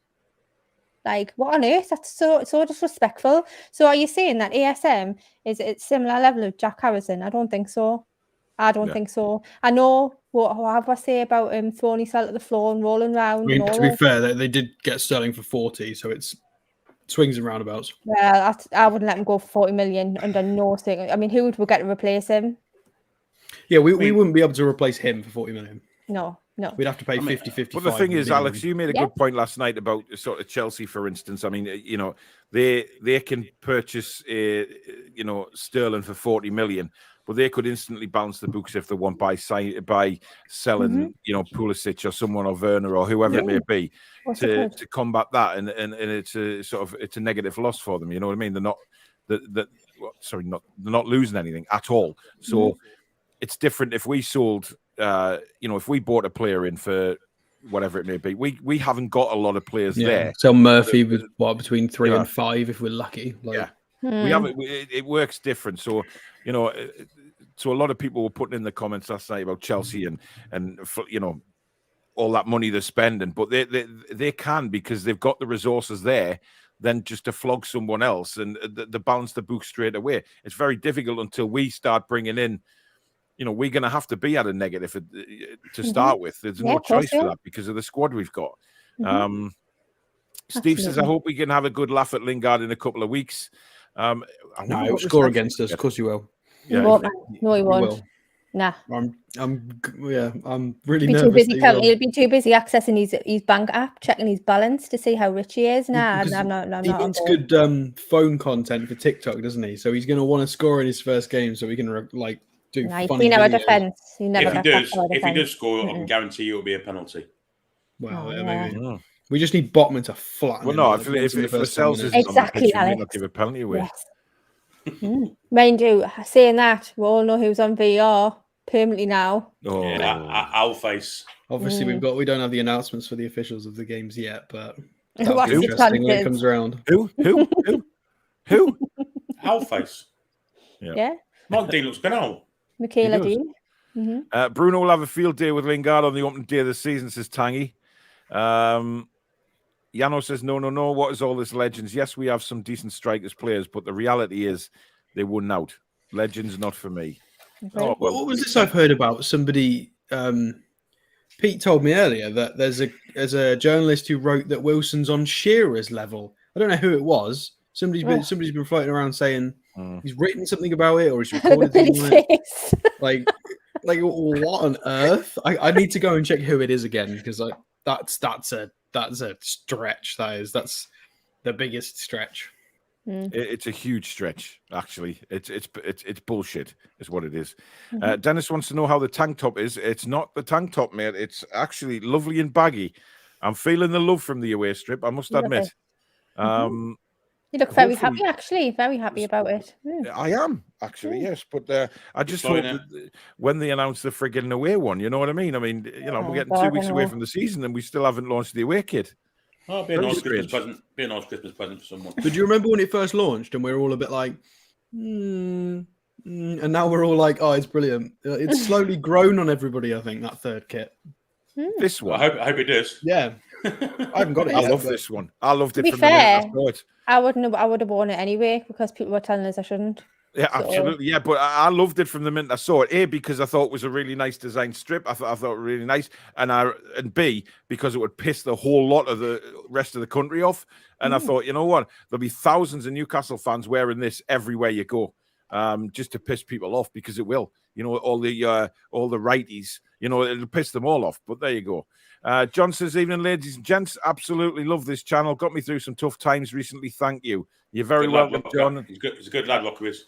Like, what on earth? That's so disrespectful. So are you saying that ASM is at similar level of Jack Harrison? I don't think so. I think so. I know what have I say about throwing himself at the floor and rolling around. I mean, to be fair, they did get Sterling for 40, so it's swings and roundabouts. Well, I wouldn't let him go for 40 million under no thing. I mean, who would we get to replace him? Yeah, we wouldn't be able to replace him for 40 million. No. We'd have to pay 50-55. But the thing is, Alex, you made a good point last night about sort of Chelsea, for instance. I mean, they can purchase, Sterling for 40 million, but they could instantly balance the books if they want by selling, Pulisic or someone or Werner or whoever it may be to combat that, and it's a negative loss for them. You know what I mean? They're not losing anything at all. So it's different if we sold. If we bought a player in for whatever it may be, we haven't got a lot of players there. So Murphy was between 3 and 5 if we're lucky. We haven't. It works different. So so a lot of people were putting in the comments last night about Chelsea and all that money they're spending, but they can, because they've got the resources there. Then just to flog someone else and the balance the book straight away. It's very difficult until we start bringing in. We're going to have to be at a negative to start with. There's no choice for that because of the squad we've got. Steve says, I hope we can have a good laugh at Lingard in a couple of weeks. No, he'll score against us. Of course he will. Yeah, he won't. No, he won't. Nah. I'm really nervous. He'll be too busy accessing his bank app, checking his balance to see how rich he is. Nah, I'm not. He needs good phone content for TikTok, doesn't he? So he's going to want to score in his first game so we can do funny videos. Defense. If he does score, I can guarantee you it'll be a penalty. Well, maybe. We just need Botman to flatten. Well, no, if Lascelles is exactly, Alex, not give a penalty away. Yes. Mind you, saying that, we all know who's on VR permanently now. I'll face. Obviously, we don't have the announcements for the officials of the games yet, but that'll be interesting when it comes around. Who? I'll face. Yeah. Mike Dean looks good. Michaela Dean. Bruno will have a field day with Lingard on the opening day of the season, says Tangy. Yano says, no. What is all this legends? Yes, we have some decent strikers players, but the reality is they won out. Legends not for me. Okay. What was this I've heard about? Somebody, Pete told me earlier that there's a journalist who wrote that Wilson's on Shearer's level. I don't know who it was. Somebody's been floating around saying he's written something about it or he's recorded something on it. Like what on earth? I need to go and check who it is again, because that's a stretch. That's the biggest stretch. It's a huge stretch, actually. It's bullshit, is what it is. Dennis wants to know how the tank top is. It's not the tank top, mate. It's actually lovely and baggy. I'm feeling the love from the away strip, I must admit. You look very happy, actually. Very happy about it. I am, actually, yes. But I just hope that when they announce the friggin' away one, you know what I mean? We're getting 2 weeks away from the season and we still haven't launched the away kit. Oh, be a nice Christmas present. Be a nice Christmas present for someone. But do you remember when it first launched and we were all a bit like, and now we're all like, oh, it's brilliant. It's slowly grown on everybody, I think, that third kit. This one. I hope it does. Yeah. I haven't got it yet. I love this one. I loved it from the minute I saw it. I would have worn it anyway because people were telling us I shouldn't. Yeah, absolutely. Yeah, but I loved it from the minute I saw it. A, because I thought it was a really nice design strip. I thought it was really nice. And B, because it would piss the whole lot of the rest of the country off. And I thought, you know what? There'll be thousands of Newcastle fans wearing this everywhere you go. just to piss people off, because it will. You know, all the righties, you know, it'll piss them all off. But there you go. John says, evening, ladies and gents. Absolutely love this channel. Got me through some tough times recently. Thank you. You're very welcome, John. He's good. He's a good lad, Rocker is.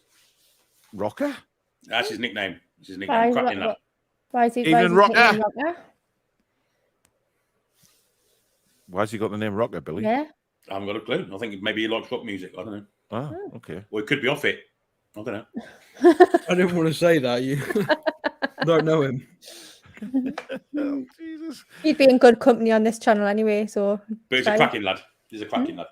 Rocker? That's his nickname. It's his nickname. Cracking lad. Why is he Evening, Rocker. Rocker? Why has he got the name Rocker, Billy? Yeah. I haven't got a clue. I think maybe he likes rock music. I don't know. Oh, okay. Or it could be off it. I don't know. I didn't want to say that. You don't know him. Oh, Jesus. He'd be in good company on this channel anyway. So, but he's a cracking lad. He's a cracking lad.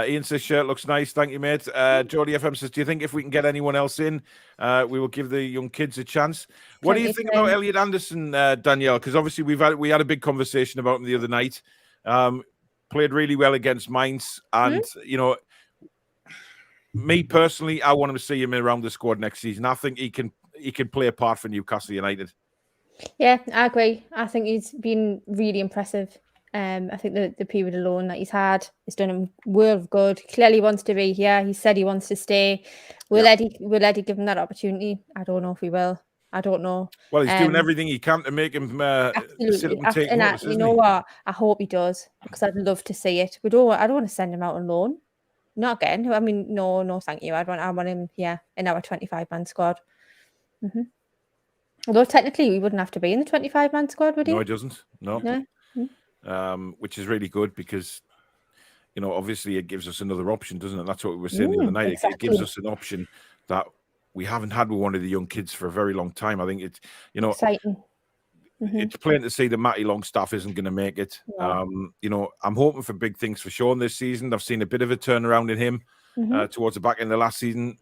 Ian says, shirt looks nice. Thank you, mate. Geordie FM says, do you think if we can get anyone else in, we will give the young kids a chance? What do you think about Elliot Anderson, Danielle? Because obviously we had a big conversation about him the other night. Played really well against Mainz. And, you know, me personally, I want him to see him around the squad next season. I think he can play a part for Newcastle United. Yeah, I agree. I think he's been really impressive. I think the period alone that he's had has done him world of good. Clearly wants to be here. He said he wants to stay. Will Eddie give him that opportunity? I don't know if we will. I don't know. Well, he's doing everything he can to make him sit up and take notice, you know what? I hope he does, because I'd love to see it. I don't want to send him out on loan. Not again. I mean, no, thank you. I want him here in our 25-man squad. Mm-hmm. Although technically we wouldn't have to be in the 25-man squad, would he? No, he doesn't. No. Which is really good, because, you know, obviously it gives us another option, doesn't it? That's what we were saying the other night. Exactly. It gives us an option that we haven't had with one of the young kids for a very long time. I think it's, you know, exciting. It's plain to see that Matty Longstaff isn't going to make it. Yeah. You know, I'm hoping for big things for Sean this season. I've seen a bit of a turnaround in him towards the back end of the last season.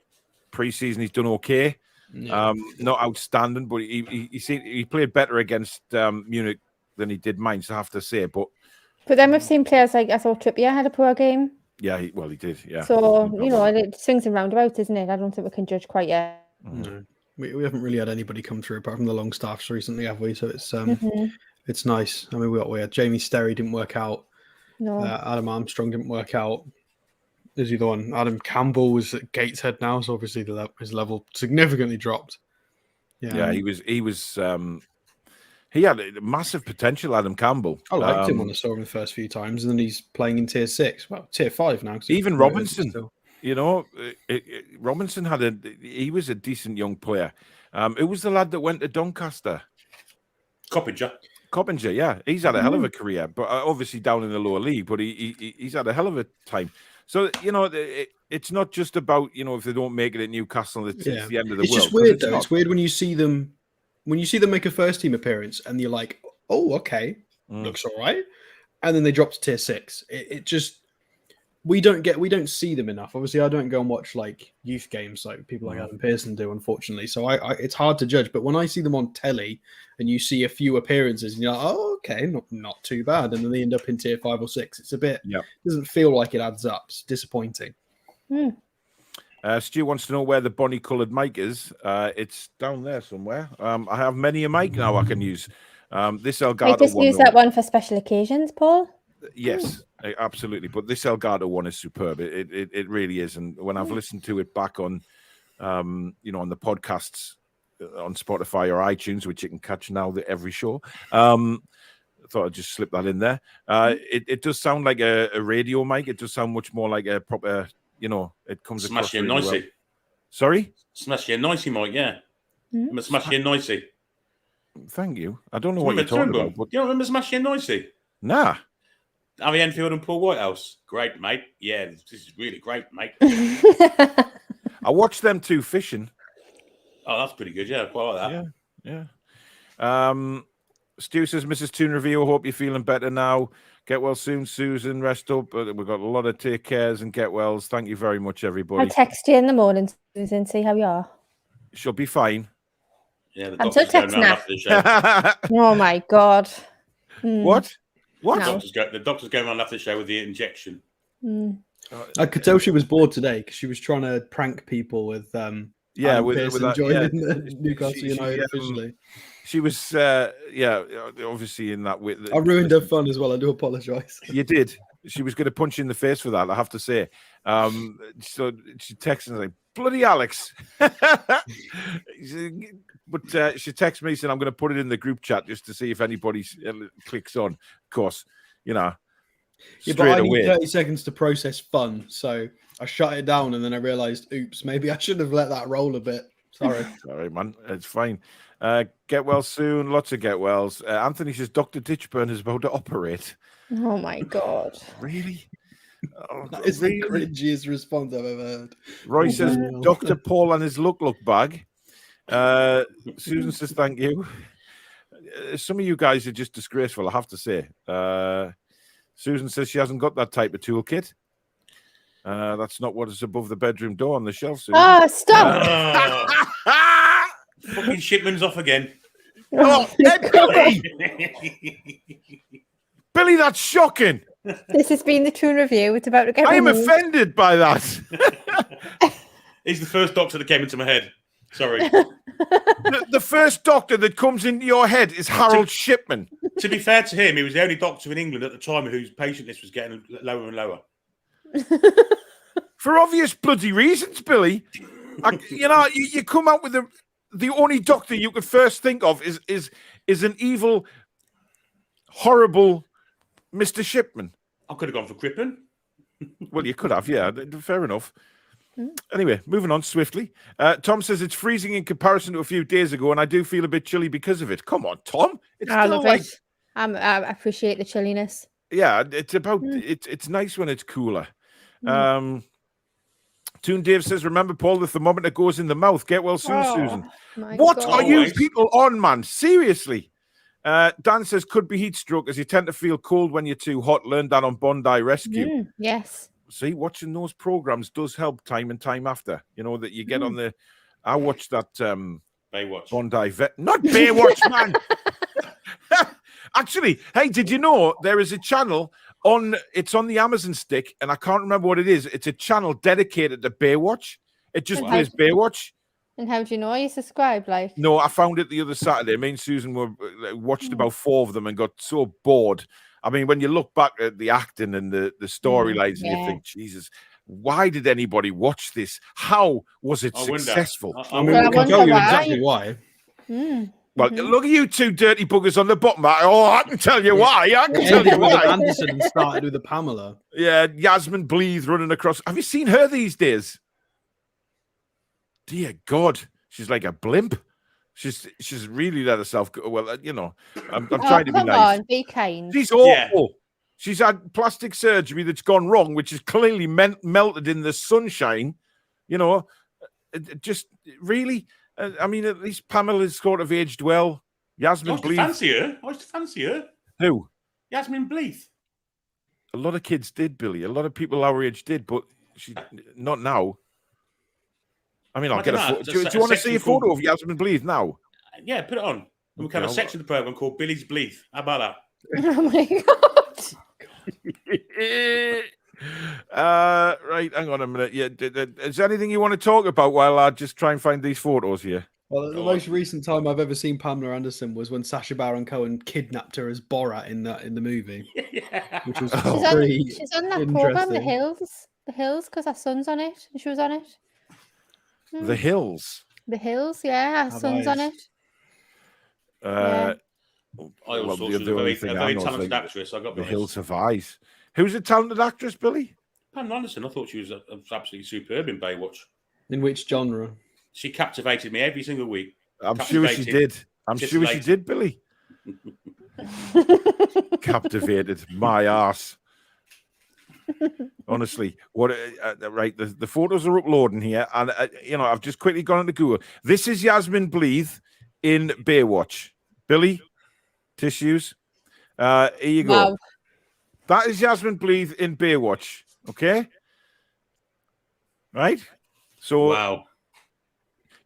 Pre-season, he's done okay. Yeah. Not outstanding, but he played better against Munich than he did Mainz, I have to say. But then we've seen players like, I thought Trippier had a poor game. Yeah, he did. Yeah. So, you know, it swings and roundabouts, isn't it? I don't think we can judge quite yet. No. We haven't really had anybody come through apart from the Longstaffs recently, have we? So it's it's nice. I mean, we had Jamie Sterry didn't work out. No. Adam Armstrong didn't work out. Is he the one? Adam Campbell was at Gateshead now, so obviously his level significantly dropped. Yeah, he had massive potential, Adam Campbell. I liked him when I saw him the first few times, and then he's playing in Tier 6. Well, Tier 5 now. Even Robinson, you know, Robinson he was a decent young player. Who was the lad that went to Doncaster? Coppinger, yeah. He's had a hell of a career, but obviously down in the lower league, but he's had a hell of a time. So, you know, it's not just about, you know, if they don't make it at Newcastle, it's the end of the world. It's just weird, though. It's weird when you see them make a first team appearance and you're like, oh, okay, looks all right. And then they drop to Tier 6. It just, we don't see them enough. Obviously, I don't go and watch like youth games like people like Adam Pearson do, unfortunately. So it's hard to judge. But when I see them on telly and you see a few appearances and you're like, oh, okay, not too bad. And then they end up in Tier 5 or 6. It's a bit, doesn't feel like it adds up. It's disappointing. Stu wants to know where the Bonnie coloured mic is. It's down there somewhere. I have many a mic now I can use. This Elgato I just use that one for special occasions, Paul. Yes, absolutely. But this Elgato one is superb. It really is. And when I've listened to it back on, you know, on the podcasts on Spotify or iTunes, which you can catch now every show, I thought I'd just slip that in there. It does sound like a radio mic. It does sound much more like a proper, you know, it comes across really nicely. Well. Sorry? Smash your nicey, Mike, yeah. Smash your nicey. Thank you. I don't know what you're talking about. But... You don't remember Smash your nicey? Nah. Harry Enfield and Paul Whitehouse. Great, mate. Yeah, this is really great, mate. I watched them two fishing. Oh, that's pretty good. Yeah, quite like that. Yeah. Stu says, Mrs. Toon Review, I hope you're feeling better now. Get well soon, Susan. Rest up. We've got a lot of take cares and get wells. Thank you very much, everybody. I'll text you in the morning, Susan, see how you are. She'll be fine. Yeah, the doctor's going around after the show. Oh, my God. What? What? No. The doctor's going around after the show with the injection. I could tell she was bored today because she was trying to prank people with with that, joining the Newcastle United officially. She was obviously in that way. I ruined her fun as well. I do apologise. You did. She was going to punch you in the face for that, I have to say. So she texts and like, bloody Alex. But she texts me saying, I'm going to put it in the group chat just to see if anybody clicks on. Of course, you know, Yeah, straight but I away. need 30 seconds to process fun. So I shut it down and then I realized, oops, maybe I should have let that roll a bit. Sorry. Sorry, man. It's fine. Get well soon. Lots of get wells. Anthony says Dr. Ditchburn is about to operate. Oh my God. Really? Oh, That is the cringiest response I've ever heard. Roy says Dr. Paul and his look bag. Susan says thank you. Some of you guys are just disgraceful, I have to say. Susan says she hasn't got that type of toolkit. That's not what is above the bedroom door on the shelf, Susan. Oh, stop! Fucking Shipman's off again. Oh, Billy! Billy, that's shocking. This has been the Toon review. It's about to get I am removed. offended by that. He's the first doctor that came into my head. Sorry. The first doctor that comes into your head is Harold Shipman. To be fair to him, he was the only doctor in England at the time whose patient list was getting lower and lower. For obvious bloody reasons, Billy. You come out with the only doctor you could first think of is an evil, horrible Mr. Shipman. I could have gone for Crippen. Well, you could have, yeah. Fair enough. Anyway, moving on swiftly. Tom says it's freezing in comparison to a few days ago, and I do feel a bit chilly because of it. Come on, Tom. It's I still love like, it. I appreciate the chilliness. yeah, it's about it's nice when it's cooler. Toon Dave says, remember, Paul, the thermometer goes in the mouth. Get well soon, Susan. What God. are you people on, man? Seriously. Dan says, could be heat stroke as you tend to feel cold when you're too hot. Learned that on Bondi Rescue. Yes. See, watching those programs does help time and time after. You know, that you get on the... I watched that Baywatch. Bondi Vet... Not Baywatch, man! Actually, hey, did you know there is a channel it's on the Amazon stick, and I can't remember what it is. It's a channel dedicated to Baywatch. It just plays Baywatch. And how do you know you subscribe? Like, no, I found it the other Saturday. Me and Susan watched about 4 of them and got so bored. I mean, when you look back at the acting and the storylines, and you think, Jesus, why did anybody watch this? How was it successful? I mean, we can tell you exactly why. Well, look at you two dirty buggers on the bottom. I can tell you why. I can tell you why. Anderson started with a Pamela. Yeah, Yasmin Bleeth running across. Have you seen her these days? Dear God, she's like a blimp. She's really let herself go. Well, I'm trying to be nice. On, be kind. She's awful. Yeah. She's had plastic surgery that's gone wrong, which is clearly melted in the sunshine. Just really. I mean, at least Pamela's sort of aged well. Yasmin Bleeth. I used to fancy her. Who? Yasmin Bleeth. A lot of kids did, Billy. A lot of people our age did, but she not now. I mean, I'll get a photo. Do you want to see a photo of Yasmin Bleeth now? Yeah, put it on. We can have a section of the program called Billy's Bleeth. How about that? Oh my God. Right, hang on a minute. Yeah, is there anything you want to talk about while I just try and find these photos here? Well, the most recent time I've ever seen Pamela Anderson was when Sacha Baron Cohen kidnapped her as Borat in the movie. Yeah. Which was she's on that program, The Hills. The Hills, because our son's on it, and she was on it. The Hills. The Hills, yeah, our son's on it. I always thought she was a very talented actress. The Hills Have Eyes. Who's a talented actress, Billy? Pamela Anderson. I thought she was absolutely superb in Baywatch. In which genre? She captivated me every single week. I'm sure she did. I'm sure she did, Billy. Captivated my ass. Honestly, what? Right, the photos are uploading here, and I've just quickly gone into Google. This is Yasmin Bleeth in Baywatch. Billy, tissues. Here you go. Wow. That is Yasmin Bleeth in Baywatch. Okay, right. So wow,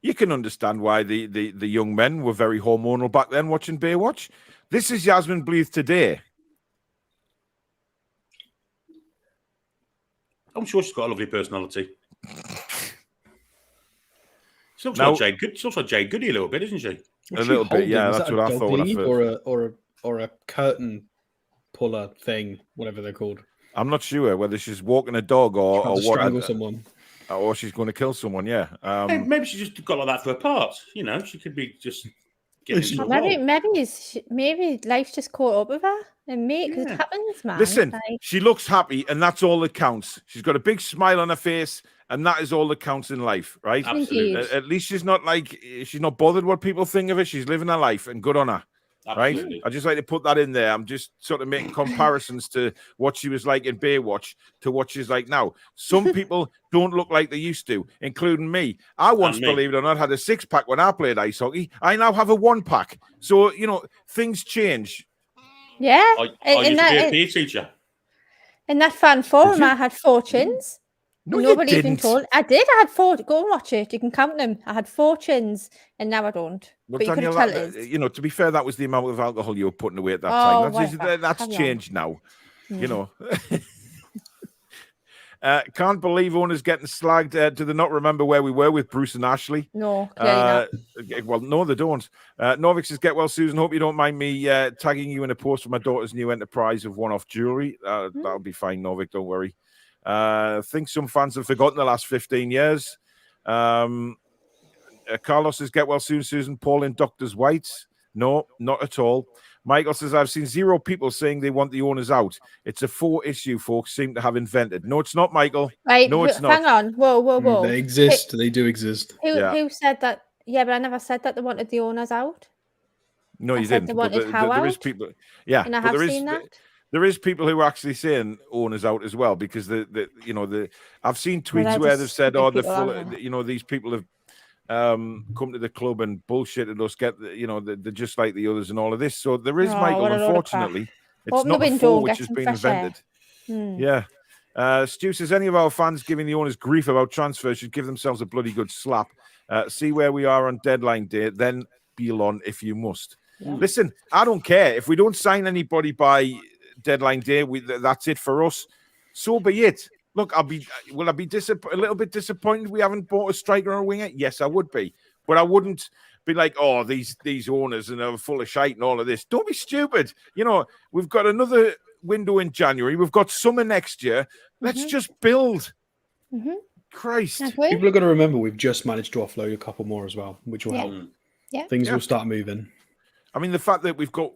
you can understand why the young men were very hormonal back then watching Baywatch. This is Yasmin Bleeth today. I'm sure she's got a lovely personality. She looks like Jade Good. She looks like Jade Goody a little bit, isn't she? A little bit, yeah. That's what I thought. Or a curtain puller thing, whatever they're called. I'm not sure whether she's walking a dog or what. Strangle someone. Or she's going to kill someone, yeah. Maybe she just got like that for her part. You know, she could be just getting maybe life's just caught up with her. And mate, because it happens, man. Listen, she looks happy, and that's all that counts. She's got a big smile on her face, and that is all that counts in life, right? Absolutely. At least she's not bothered what people think of her. She's living her life, and good on her. Absolutely. Right? I just like to put that in there. I'm just sort of making comparisons to what she was like in Baywatch to what she's like now. Some people don't look like they used to, including me. I once, believe it or not, had a 6-pack when I played ice hockey. I now have a 1-pack. So, things change. Yeah. I used to be a PE teacher. In that fan forum, I had 4 chins. No, nobody you even didn't. told. I did. I had 4. Go and watch it. You can count them. I had 4 chins, and now I don't. Well, but you Danielle, could tell us. To be fair, that was the amount of alcohol you were putting away at that time. That's changed now. Can't believe owners getting slagged. Do they not remember where we were with Bruce and Ashley? No, clearly not. Well, no, they don't. Norvik says, get well, Susan. Hope you don't mind me tagging you in a post for my daughter's new enterprise of one-off jewelry. That'll be fine, Norvik. Don't worry. I think some fans have forgotten the last 15 years. Carlos says, get well soon, Susan. Paul in Doctor's Whites. No, not at all. Michael says, I've seen 0 people saying they want the owners out. It's a 4 issue folks seem to have invented. No, it's not, Michael. Right, no, it's not. Hang on. Whoa. They exist. They do exist. Who said that? Yeah, but I never said that they wanted the owners out. No, you didn't. They wanted there is people. Yeah, and I have seen that. There is people who are actually saying owners out as well because I've seen tweets where they've said, "Oh, they're full." These people have come to the club and bullshitted us. They're just like the others and all of this. So there is, Michael. Unfortunately, it's not a 4 which has been invented. Yeah. Stu says any of our fans giving the owners grief about transfers should give themselves a bloody good slap. See where we are on deadline day, then peel on if you must. Yeah. Listen, I don't care if we don't sign anybody by deadline day. That's it for us. So be it. Look, will I be a little bit disappointed we haven't bought a striker or a winger? Yes, I would be, but I wouldn't be like, oh, these owners and they're full of shite and all of this. Don't be stupid. We've got another window in January. We've got summer next year. Let's just build. Christ. People are going to remember we've just managed to offload a couple more as well, which will help. Yeah. Things will start moving. I mean, the fact that we've got,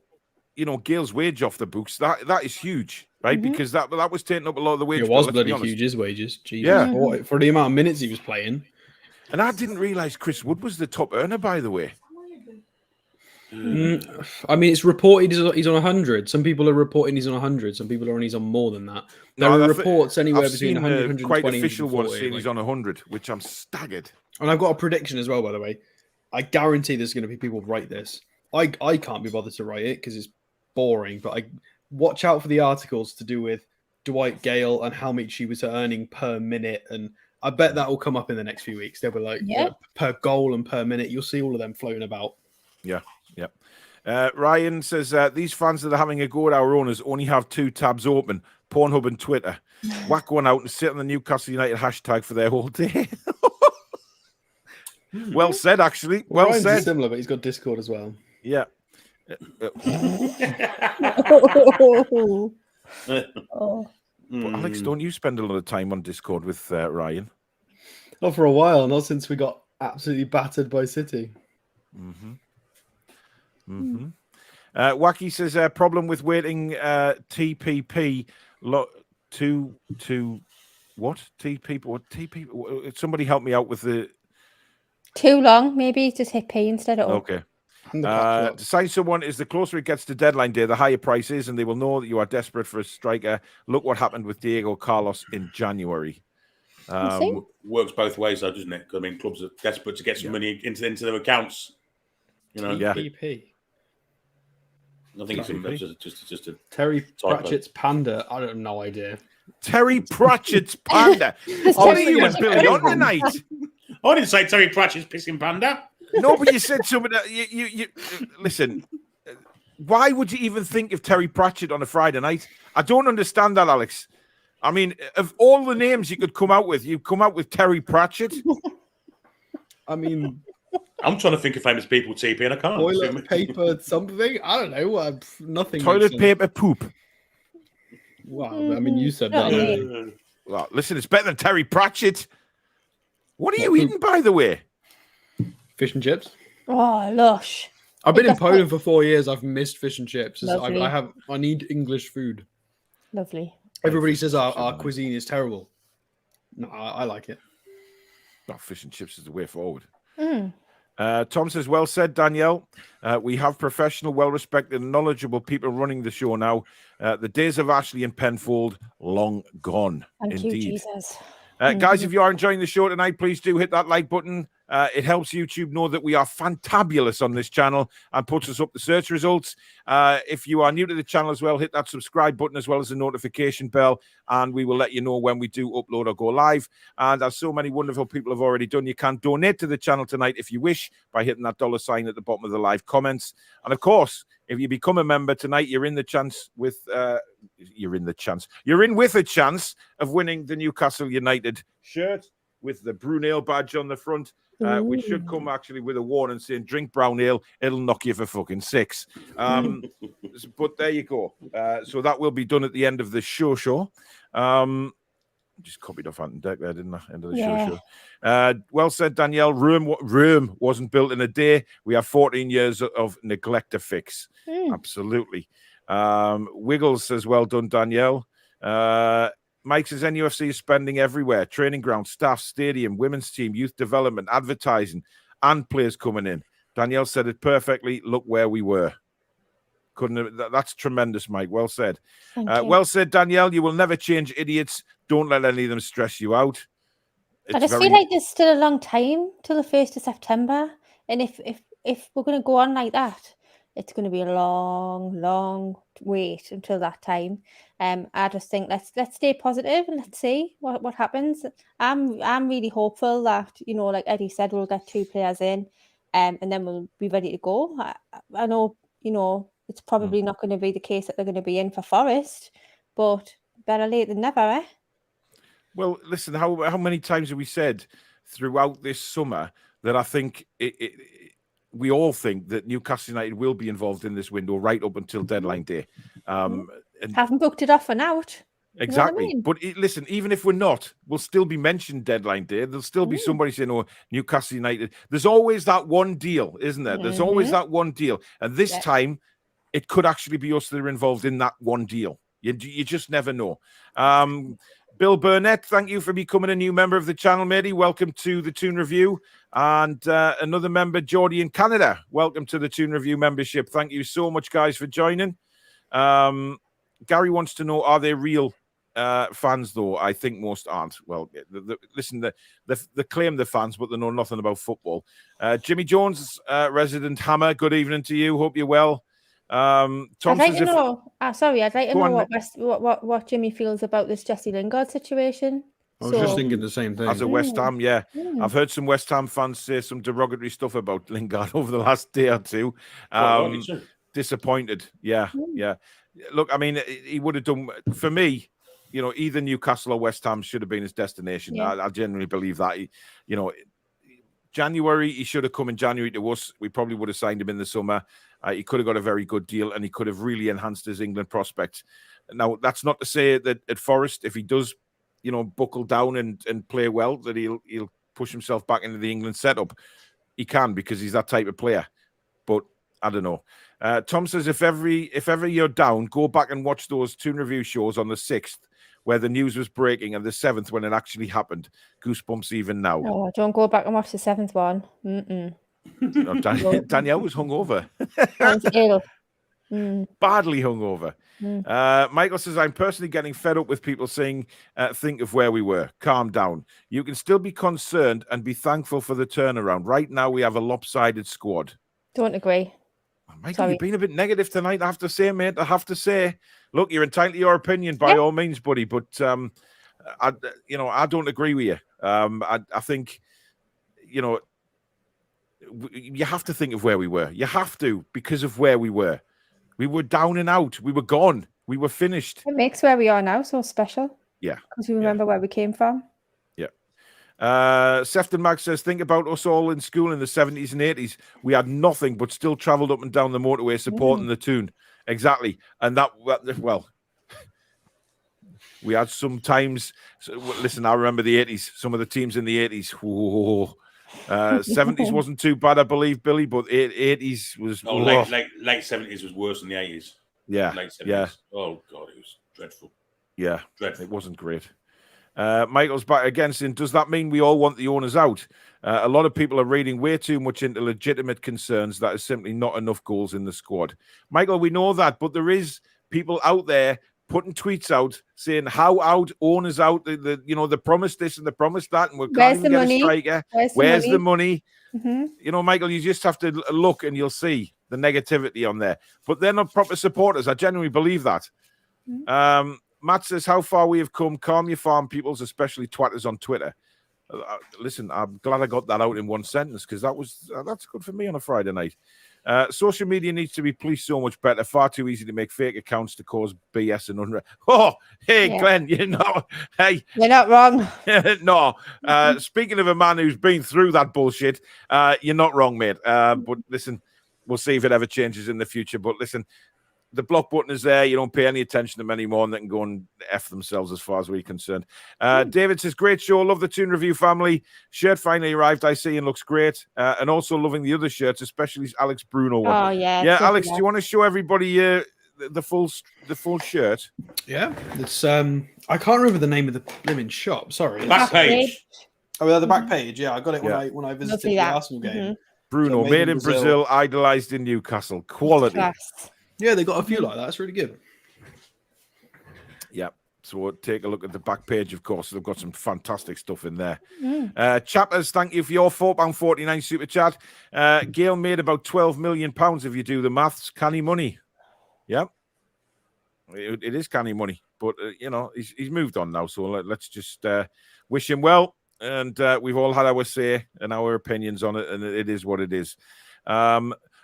Gale's wage off the books, that is huge, right? Because that was taking up a lot of the wages. It was bloody huge, his wages. Jesus. Yeah. For the amount of minutes he was playing. And I didn't realise Chris Wood was the top earner, by the way. I mean, it's reported he's on 100. Some people are reporting he's on 100. Some people are on he's on more than that. There are reports anywhere between 100 and 120. Quite official ones saying he's on 100, which I'm staggered. And I've got a prediction as well, by the way. I guarantee there's going to be people write this. I can't be bothered to write it because it's boring, but I watch out for the articles to do with Dwight Gayle and how much he was earning per minute, and I bet that will come up in the next few weeks. They'll be like per goal and per minute. You'll see all of them floating about. Yeah. Ryan says these fans that are having a go at our owners only have 2 tabs open: Pornhub and Twitter. Whack one out and sit on the Newcastle United hashtag for their whole day. Well said, actually. Well Ryan's said. Similar, but he's got Discord as well. Yeah. Oh. But Alex, don't you spend a lot of time on Discord with Ryan? Not for a while, not since we got absolutely battered by City. Wacky says problem with waiting TPP to what? TPP? What TPP? Somebody help me out with the too long. Maybe just hit P instead of O. Okay. To sign someone is the closer it gets to deadline day, the higher price is, and they will know that you are desperate for a striker. Look what happened with Diego Carlos in January. Works both ways, though, doesn't it? I mean, clubs are desperate to get some money into their accounts. TPP. I think it's just a Terry Pratchett's Panda. I have no idea. Terry Pratchett's Panda. What are you and Billy on tonight? I didn't say Terry Pratchett's pissing panda. No, but you said something. You listen. Why would you even think of Terry Pratchett on a Friday night? I don't understand that, Alex. I mean, of all the names you could come out with, you come out with Terry Pratchett. I mean, I'm trying to think of famous people TP and I can't. Toilet paper, something. I don't know. Nothing. Toilet paper poop. Wow, I mean, you said that. Okay. Well, listen, it's better than Terry Pratchett. What are you eating, by the way? Fish and chips. Oh, lush. I've been in That's Poland for 4 years. I've missed fish and chips. Lovely. I need English food. Lovely. Everybody says our cuisine is terrible. No, I like it. Oh, fish and chips is the way forward. Mm. Tom says, well said, Danielle. We have professional, well-respected and knowledgeable people running the show now. The days of Ashley and Penfold, long gone. Thank Indeed. you, Jesus. Guys, if you are enjoying the show tonight, please do hit that like button. It helps YouTube know that we are fantabulous on this channel and puts us up the search results. If you are new to the channel as well, hit that subscribe button as well as the notification bell, and we will let you know when we do upload or go live. And as so many wonderful people have already done, you can donate to the channel tonight if you wish by hitting that $sign at the bottom of the live comments. And of course, if you become a member tonight, you're in with a chance of winning the Newcastle United shirt with the Brown Ale badge on the front, which should come actually with a warning saying "Drink brown ale, it'll knock you for fucking 6." But there you go. So that will be done at the end of the show. Just copied off Ant and Deck there, didn't I? End of the show. Well said, Danielle. Rome wasn't built in a day. We have 14 years of neglect to fix. Absolutely. Wiggles says, well done, Danielle. Mike says, NUFC is spending everywhere. Training ground, staff, stadium, women's team, youth development, advertising, and players coming in. Danielle said it perfectly. Look where we were. That's tremendous, Mike. Well said. Well said, Danielle. You will never change idiots. Don't let any of them stress you out. I just feel like there's still a long time till the 1st of September. And if we're going to go on like that, it's going to be a long wait until that time. I just think let's stay positive and let's see what happens. I'm really hopeful that, like Eddie said, we'll get 2 players in, and then we'll be ready to go. I know, it's probably not going to be the case that they're going to be in for Forest, but better late than never, eh? Well, listen, how many times have we said throughout this summer that I think we all think that Newcastle United will be involved in this window right up until deadline day. And haven't booked it off and out. Exactly. You know But listen, even if we're not, we'll still be mentioned deadline day. There'll still be somebody saying, oh, Newcastle United. There's always that one deal, isn't there? There's always that one deal. And this time, it could actually be us that are involved in that one deal. You just never know. Bill Burnett, thank you for becoming a new member of the channel, matey. Welcome to the Toon Review. And another member, Geordie in Canada. Welcome to the Toon Review membership. Thank you so much, guys, for joining. Gary wants to know, are they real fans, though? I think most aren't. Well, listen, they claim they're fans, but they know nothing about football. Jimmy Jones, resident Hammer, good evening to you. Hope you're well. Tom I'd like says to know. Sorry, I'd like to know what Jimmy feels about this Jesse Lingard situation. I was just thinking the same thing. As a West Ham, I've heard some West Ham fans say some derogatory stuff about Lingard over the last day or two. Disappointed, yeah. Look, I mean, he would have done for me. Either Newcastle or West Ham should have been his destination. Yeah. I genuinely believe that. January, he should have come in January to us. We probably would have signed him in the summer. He could have got a very good deal, and he could have really enhanced his England prospects. Now, that's not to say that at Forest, if he does, buckle down and play well, that he'll push himself back into the England setup. He can, because he's that type of player. But I don't know. Tom says, if ever you're down, go back and watch those Toon Review shows on the 6th, where the news was breaking, and the 7th when it actually happened. Goosebumps even now. Oh, don't go back and watch the 7th one. No, Danielle was hungover. I was ill. Badly hungover. Michael says, I'm personally getting fed up with people saying, think of where we were. Calm down. You can still be concerned and be thankful for the turnaround. Right now, we have a lopsided squad. Don't agree. Michael, you've been a bit negative tonight, I have to say, mate. I have to say. Look, you're entitled to your opinion by all means, buddy. But, I don't agree with you. I think, you have to think of where we were. You have to, because of where we were. We were down and out. We were gone. We were finished. It makes where we are now so special. Yeah. Because we remember where we came from. Sefton Mag says, think about us all in school in the 70s and 80s. We had nothing, but still travelled up and down the motorway supporting the Toon. Exactly. And We had some times. Listen, I remember the 80s. Some of the teams in the 80s. 70s wasn't too bad, I believe, Billy, but 80s was. Late 70s was worse than the 80s. Yeah, late 70s. Yeah. Oh God, it was dreadful. Yeah, dreadful. It wasn't great. Michael's back again saying, does that mean we all want the owners out? A lot of people are reading way too much into legitimate concerns that is simply not enough goals in the squad. Michael, we know that, but there is people out there putting tweets out saying how out, owners out, they promised this and they promised that, and we can't even get a striker. Where's the money? Mm-hmm. Michael, you just have to look and you'll see the negativity on there. But they're not proper supporters. I genuinely believe that. Mm-hmm. Matt says, how far we have come. Calm your farm peoples, especially twatters on Twitter. Listen, I'm glad I got that out in one sentence because that's good for me on a Friday night. Social media needs to be policed so much better. Far too easy to make fake accounts to cause BS and unrest. Oh, hey, yeah. Glenn, hey. You're not wrong. No. Speaking of a man who's been through that bullshit, you're not wrong, mate. But listen, we'll see if it ever changes in the future. But listen, the block button is there. You don't pay any attention to them anymore, and they can go and F themselves as far as we're concerned. David says, great show. Love the Toon Review family. Shirt finally arrived, I see, and looks great. And also loving the other shirts, especially Alex Bruno one. Oh, yeah. Yeah, Alex, do you want to show everybody the full shirt? Yeah. It's I can't remember the name of the blimmin' shop. Sorry. Back page. Oh, yeah, the back page. Yeah, I got it when I visited the Arsenal game. Mm-hmm. Bruno, so made in Brazil, idolized in Newcastle. Quality. Yeah, they got a few like that. It's really good. Yeah. So we'll take a look at the back page, of course. They've got some fantastic stuff in there. Chappers, thank you for your £4.49 super chat. Gayle made about £12 million if you do the maths. Canny money. Yeah. It is canny money. But, he's moved on now. So let's just wish him well. And we've all had our say and our opinions on it. And it is what it is.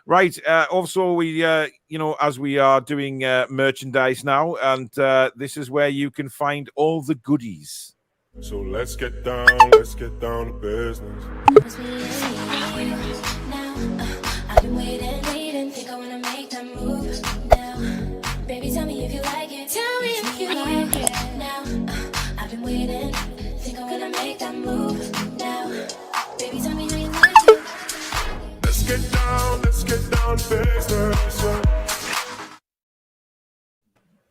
Right. Also, we, as we are doing merchandise now, and this is where you can find all the goodies. So let's get down to business. I've been waiting, think I wanna make that move now. Baby, tell me if you like it. Tell me if you like it now. I've been waiting, think I'm gonna make that move now. Baby, tell me how you like it. Let's get down to business.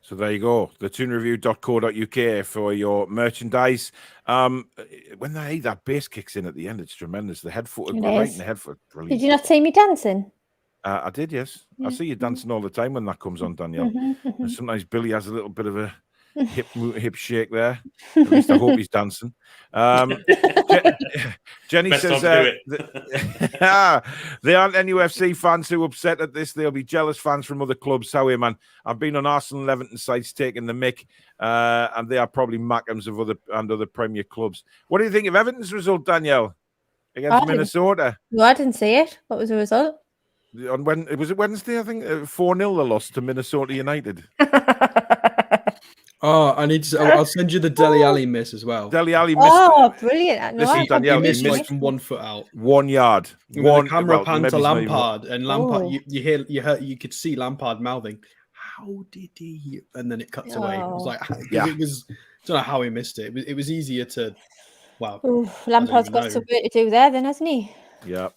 So there you go, the toonreview.co.uk for your merchandise. When that bass kicks in at the end, it's tremendous. The head foot, right in the head foot. Brilliant. Did you not see me dancing? I did, yes. I see you dancing all the time when that comes on, Danielle. And sometimes Billy has a little bit of a hip shake there. At least I hope he's dancing. Jenny Best says they aren't NUFC fans who are upset at this. They'll be jealous fans from other clubs. Sorry, man. I've been on Arsenal and Everton sites taking the mick, and they are probably Mackems of other Premier clubs. What do you think of Everton's result, Danielle, against Minnesota? No, I didn't see it. What was the result? Was it Wednesday? I think 4-0 they lost to Minnesota United. Oh, I'll send you the Dele Alli miss as well. Dele Alli missed. Oh, brilliant. Listen, Danielle, he missed from 1 foot out. 1 yard. The camera panned to Lampard, and Lampard, you could see Lampard mouthing, "How did he?" And then it cuts away. It was like, it was. I don't know how he missed it. It was easier to. Wow. Ooh, Lampard's got some work to do there, then, hasn't he? Yeah.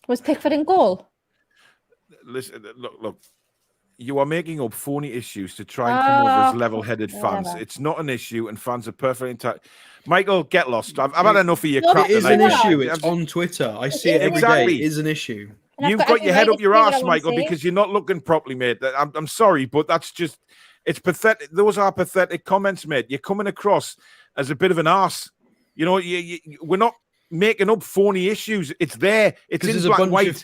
Was Pickford in goal? Listen, look. You are making up phony issues to try and come over as level-headed fans. It's not an issue, and fans are perfectly entitled. Michael, get lost. I've had enough of your crap. It is an issue. It's on Twitter. I see it every day. It is an issue. You've got your head up your ass, Michael, because you're not looking properly, mate. I'm sorry, but that's just, it's pathetic. Those are pathetic comments, mate. You're coming across as a bit of an arse. We're not making up phony issues. It's there. It's in black and white.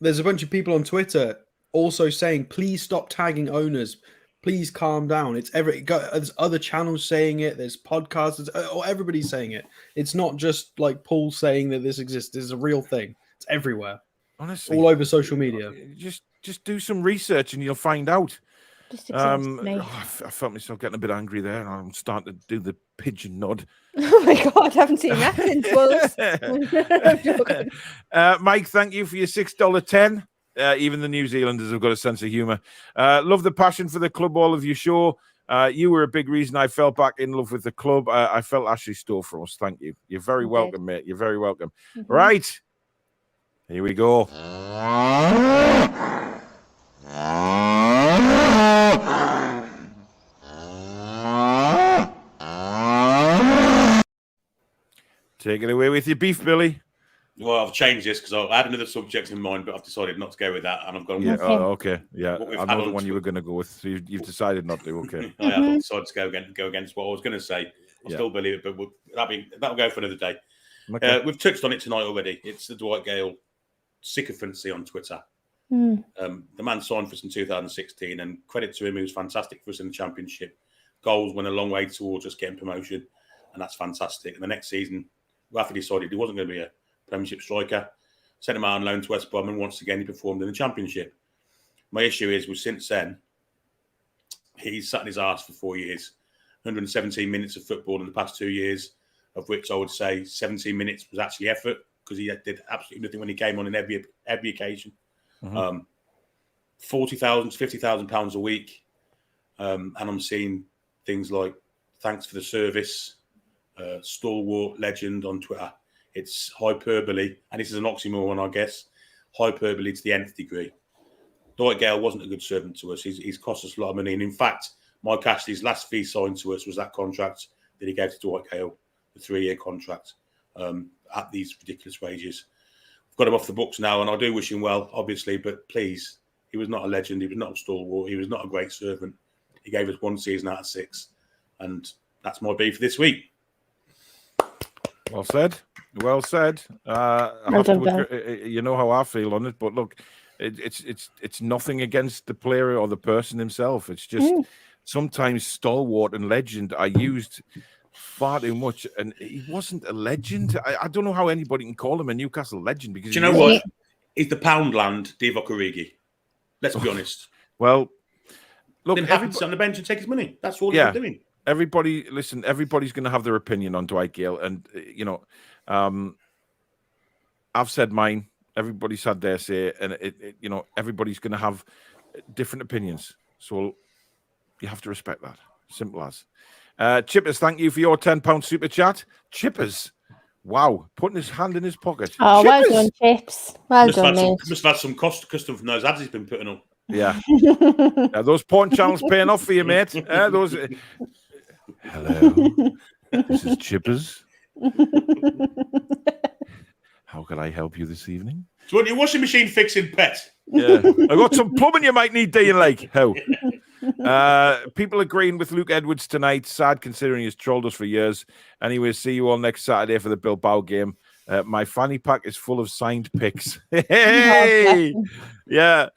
There's a bunch of people on Twitter also saying, please stop tagging owners. Please calm down. There's other channels saying it. There's podcasts. Everybody's saying it. It's not just like Paul saying that this exists. It's a real thing. It's everywhere. Honestly, all over social media. Just do some research and you'll find out. I felt myself getting a bit angry there. I'm starting to do the pigeon nod. Oh my God, I haven't seen that since Wolves. Mike, thank you for your $6.10. Even the New Zealanders have got a sense of humour. Love the passion for the club all of you show. You were a big reason I fell back in love with the club. I felt Ashley Stowe for us. Thank you. You're very welcome, mate. You're very welcome. Right. Here we go. Take it away with your beef, Billy. Well, I've changed this because I had another subject in mind, but I've decided not to go with that, and I've gone. Yeah, okay. Yeah, I know the one you were going to go with. So you've decided not to. Okay. I have decided to go against what I was going to say. I still believe it, but that'll go for another day. Okay. We've touched on it tonight already. It's the Dwight Gayle sycophancy on Twitter. The man signed for us in 2016, and credit to him, he was fantastic for us in the Championship. Goals went a long way towards us getting promotion, and that's fantastic. And the next season, Rafa decided he wasn't going to be a Premiership striker, sent him out on loan to West Brom, and once again he performed in the Championship. My issue is, since then, he's sat in his arse for 4 years, 117 minutes of football in the past 2 years, of which I would say 17 minutes was actually effort, because he did absolutely nothing when he came on in every occasion. 40,000 to 50,000 pounds a week, and I'm seeing things like thanks for the service, stalwart legend on Twitter. It's hyperbole, and this is an oxymoron, I guess. Hyperbole to the nth degree. Dwight Gayle wasn't a good servant to us. He's cost us a lot of money, and in fact, Mike Ashley's last fee signed to us was that contract that he gave to Dwight Gayle, the 3-year contract, at these ridiculous wages. We've got him off the books now, and I do wish him well, obviously, but please, he was not a legend. He was not a stalwart. He was not a great servant. He gave us 1 season out of 6, and that's my beef this week. Well said. Well said. You know how I feel on it, but look, it's nothing against the player or the person himself. It's just sometimes stalwart and legend are used far too much, and he wasn't a legend. I don't know how anybody can call him a Newcastle legend, because do you know what? He's the Poundland Divock Origi. Let's be honest. Well, look, then have him sit on the bench and take his money. That's all he's doing. Everybody's going to have their opinion on Dwight Gayle, and I've said mine. Everybody's had their say, and everybody's going to have different opinions. So you have to respect that. Simple as. Chippers, thank you for your £10 super chat. Chippers, wow, putting his hand in his pocket. Oh, Chippers. well done, Chips. Well done, mate. Must have had some custom from those ads he's been putting up. Yeah. Those porn channels paying off for you, mate. Those. Hello, this is Chippers. How can I help you this evening? Do you want your washing machine fixing, pet? Yeah, I got some plumbing you might need, do you like? How? People agreeing with Luke Edwards tonight. Sad considering he's trolled us for years. Anyway, see you all next Saturday for the Bilbao game. My fanny pack is full of signed pics. Hey! Yeah.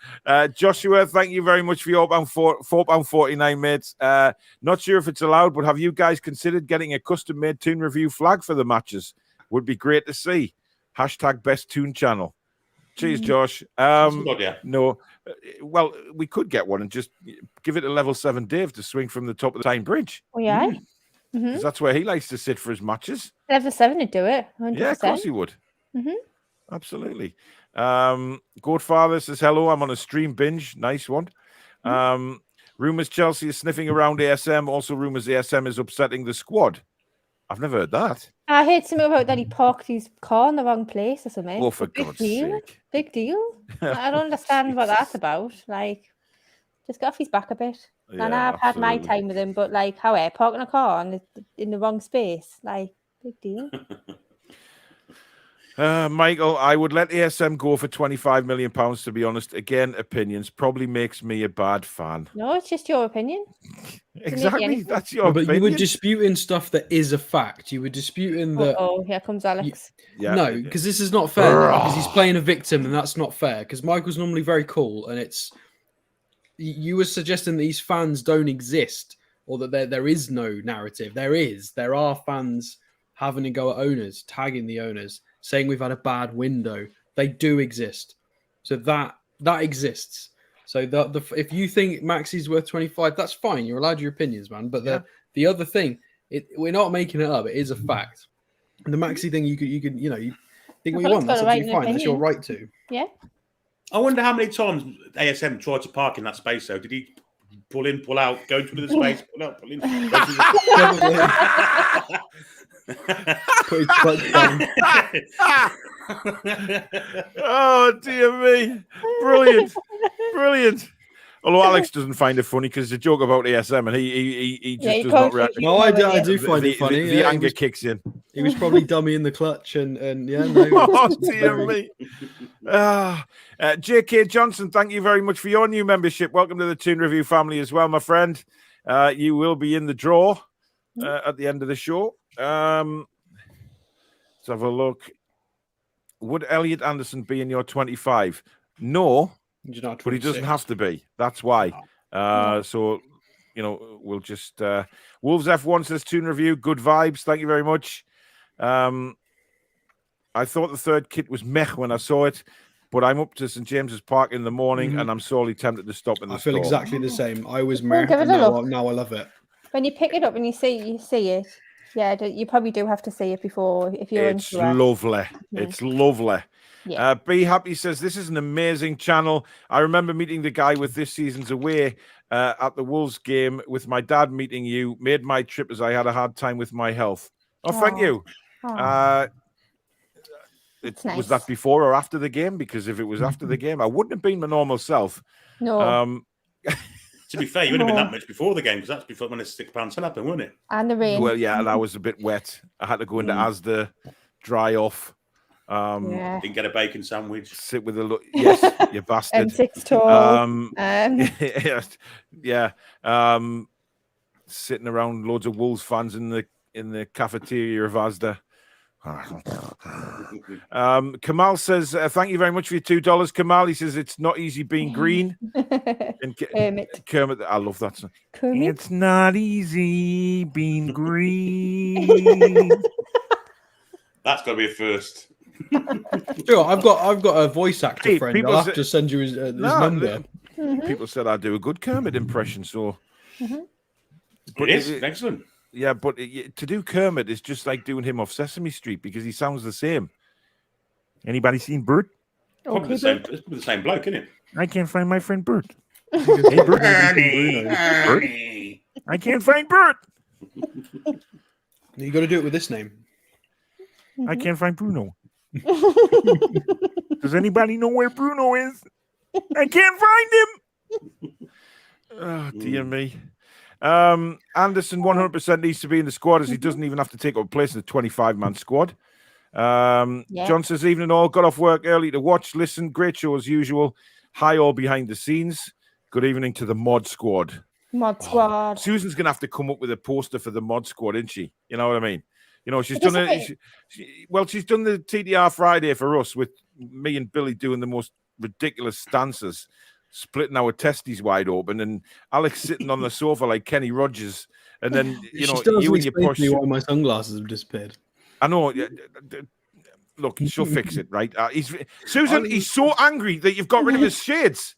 Joshua, thank you very much for your £4.49, mates. Not sure if it's allowed, but have you guys considered getting a custom-made Toon review flag for the matches? Would be great to see. Hashtag best Toon channel. Cheers, Josh. No. Well, we could get one and just give it a level 7 Dave to swing from the top of the Tyne Bridge. Oh, yeah? Because that's where he likes to sit for his matches. Level 7 would do it. 100%. Yeah, of course he would. Absolutely. Godfather says, hello, I'm on a stream binge. Nice one. Rumours Chelsea is sniffing around ASM. Also, rumours ASM is upsetting the squad. I've never heard that. I heard something about that he parked his car in the wrong place or something. Oh, for God's sake. Big deal. I don't understand what that's about. Like, just get off his back a bit. Yeah, and I've had my time with him, but like, how parking a car in the wrong space? Like, big deal. Michael, I would let ASM go for £25 million, to be honest. Again, opinions probably makes me a bad fan. No, it's just your opinion. Exactly. That's your opinion. But you were disputing stuff that is a fact. You were disputing that. Oh, here comes Alex. No, because this is not fair. Because he's playing a victim, and that's not fair. Because Michael's normally very cool, and it's. You were suggesting that these fans don't exist, or that there is no narrative. There is. There are fans having a go at owners, tagging the owners, saying we've had a bad window. They do exist. So that exists. So if you think Maxi's worth 25, that's fine. You're allowed your opinions, man. But the other thing, we're not making it up. It is a fact. And the Maxi thing, you can think what you want. That's absolutely fine. That's your right to. Yeah. I wonder how many times ASM tried to park in that space, though. Did he pull in, pull out, go to the space, pull out, pull in? Put his clutch down. Oh, dear me. Brilliant. Although Alex doesn't find it funny because it's a joke about ASM and he just does not react. No, I do find it funny. The anger kicks in. He was probably dummy in the clutch and yeah. No, oh, dear me. J.K. Johnson, thank you very much for your new membership. Welcome to the Toon Review family as well, my friend. You will be in the draw at the end of the show. Let's have a look. Would Elliot Anderson be in your 25? No. But he doesn't have to be. That's why. So, we'll just... Wolves F1 says, Toon Review, good vibes. Thank you very much. I thought the third kit was meh when I saw it, but I'm up to St. James's Park in the morning and I'm sorely tempted to stop in the store. I feel exactly the same. I was meh, and now I love it. When you pick it up and you see it, yeah, you probably do have to see it before if you're It's lovely. It's lovely. Yeah. Be Happy says, this is an amazing channel. I remember meeting the guy with this season's away at the Wolves game with my dad meeting you. Made my trip as I had a hard time with my health. Oh, thank you. Nice. Was that before or after the game? Because if it was after the game, I wouldn't have been my normal self. No. To be fair, you wouldn't have been that much before the game because that's before when the £6 happened, wasn't it? And the rain. Well, yeah, and I was a bit wet. I had to go into Asda, dry off. Didn't get a bacon sandwich. Sit with a look. Yes, you bastard. M6 tall. Sitting around loads of Wolves fans in the cafeteria of Asda. Kamal says, thank you very much for your $2. Kamal, he says it's not easy being green. And Kermit, I love that song. Kermit? It's not easy being green. That's got to be a first. Sure, I've got a voice actor friend. I'll have to send you his number. People said I do a good Kermit impression, so but it is excellent. Yeah, but to do Kermit is just like doing him off Sesame Street because he sounds the same. Anybody seen Bert? Probably the same bloke, isn't it? I can't find my friend Bert. Hey, Bert. Bert? I can't find Bert. You got to do it with this name. I can't find Bruno. Does anybody know where Bruno is? I can't find him. Oh, dear me. Anderson 100% needs to be in the squad as he doesn't even have to take up a place in the 25-man squad. John says, evening all, got off work early to watch, listen, great show as usual. Hi all behind the scenes. Good evening to the mod squad. Squad. Susan's going to have to come up with a poster for the mod squad, isn't she? You know what I mean? She's done it. She's done the Ttr Friday for us with me and Billy doing the most ridiculous stances, splitting our testes wide open, and Alex sitting on the sofa like Kenny Rogers, and then you and your push. Why my sunglasses have disappeared. I know. Look, she'll fix it, right? Susan. He's so angry that you've got rid of his shades.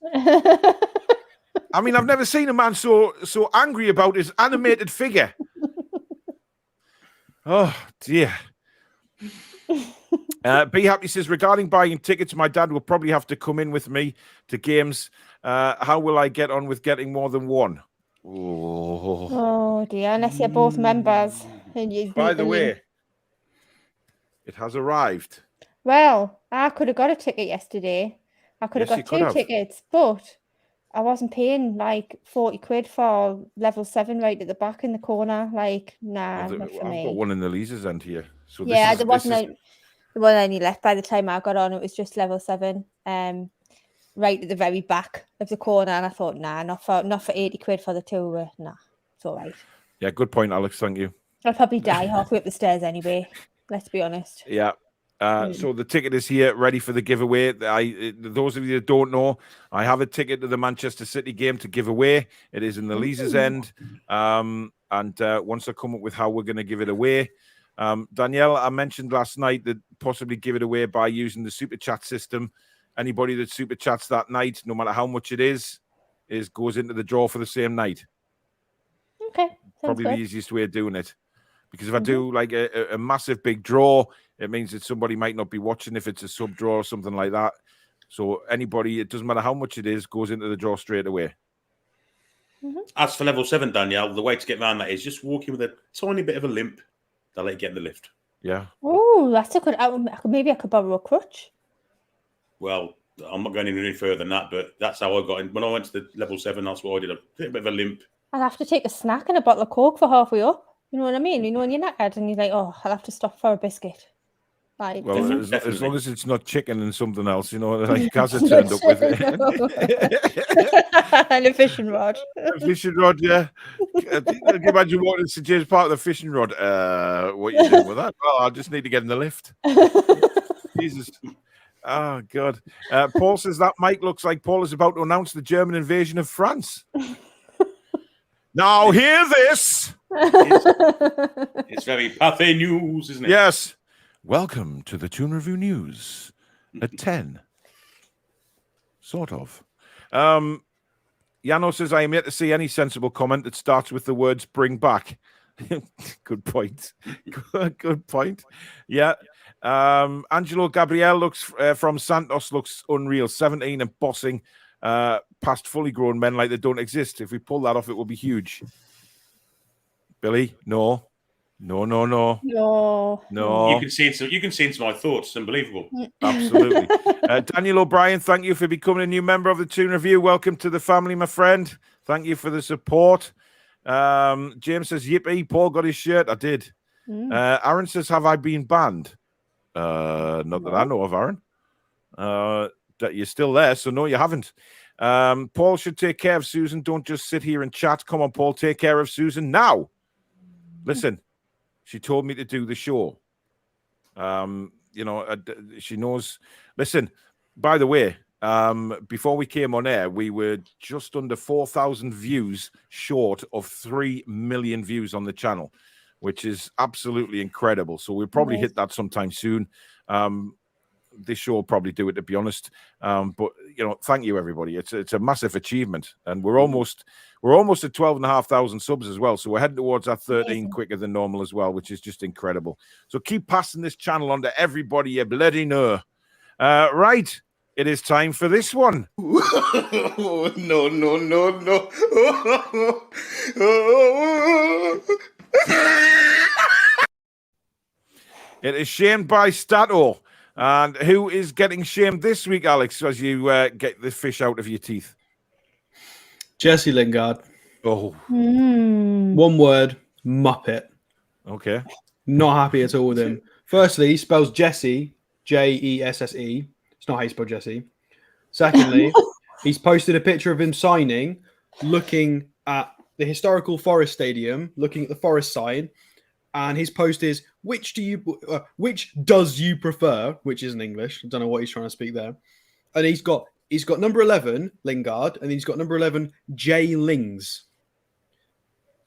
I mean, I've never seen a man so angry about his animated figure. Oh, dear. Be Happy says, regarding buying tickets, my dad will probably have to come in with me to games. How will I get on with getting more than one? Oh dear, unless you're both members. By the way, it has arrived. Well, I could have got a ticket yesterday. I could have got two tickets, but I wasn't paying like 40 quid for level 7 right at the back in the corner. Like, nah, not for me. I've got one in the Leazer's end here. So yeah, there wasn't any left by the time I got on. It was just level 7, right at the very back of the corner. And I thought, nah, not for 80 quid for the two. Nah, it's all right. Yeah, good point, Alex. Thank you. I'll probably die halfway up the stairs anyway. Let's be honest. Yeah. So the ticket is here, ready for the giveaway. Those of you that don't know, I have a ticket to the Manchester City game to give away. It is in the Leazer's end. And once I come up with how we're going to give it away, Danielle, I mentioned last night that possibly give it away by using the super chat system. Anybody that super chats that night, no matter how much it is goes into the draw for the same night. Okay. Probably the easiest way of doing it. Because if I do like a massive big draw, it means that somebody might not be watching if it's a sub draw or something like that. So anybody, it doesn't matter how much it is, goes into the draw straight away. As for level 7, Danielle, the way to get around that is just walking with a tiny bit of a limp. They'll let you get in the lift. Yeah. Oh, that's a good. Maybe I could borrow a crutch. Well, I'm not going any further than that, but that's how I got in. When I went to the level 7, that's what I did. A bit of a limp. I'll have to take a snack and a bottle of Coke for halfway up. You know what I mean? You know, when you're knackered and you're like, oh, I'll have to stop for a biscuit. Like, Well, Definitely. as long as it's not chicken and something else, you know, like Gaza turned up with it. And a fishing rod. A fishing rod, yeah. Can you imagine walking to James Park with a fishing rod? What are you doing with that? Well, I just need to get in the lift. Jesus. Oh, God. Paul says that mic looks like Paul is about to announce the German invasion of France. Now, hear this. It's very pathy news, isn't it? Yes. Welcome to the Toon Review News at 10. Sort of. Yano says, I am yet to see any sensible comment that starts with the words bring back. Good point. Good point. Yeah. Angelo Gabriel looks from Santos looks unreal. 17 and bossing past fully grown men like they don't exist. If we pull that off, it will be huge. Billy, no. No. You can see into my thoughts. It's unbelievable. Absolutely. Daniel O'Brien, thank you for becoming a new member of the Toon Review. Welcome to the family, my friend. Thank you for the support. James says, yippee, Paul got his shirt. I did. Aaron says, have I been banned? Not that I know of, Aaron. That you're still there, so no, you haven't. Paul should take care of Susan. Don't just sit here and chat. Come on, Paul, take care of Susan now. Listen. She told me to do the show. She knows. Listen, by the way, before we came on air, we were just under 4,000 views short of 3 million views on the channel, which is absolutely incredible. So we'll probably hit that sometime soon. This show will probably do it, to be honest. But thank you, everybody. It's a massive achievement, and we're almost at 12,500 subs as well. So we're heading towards that 13 quicker than normal as well, which is just incredible. So keep passing this channel on to everybody you bloody know. Right, it is time for this one. No. It is shamed by Stato. And who is getting shamed this week, Alex, as you get the fish out of your teeth? Jesse Lingard. Oh. One word, Muppet. Okay. Not happy at all with him. Firstly, he spells Jesse, Jesse. It's not how you spell Jesse. Secondly, he's posted a picture of him signing, looking at the historical Forest Stadium, looking at the Forest sign. And his post is, which does you prefer? Which isn't English. I don't know what he's trying to speak there. And he's got number 11, Lingard, and he's got number 11, J Lings.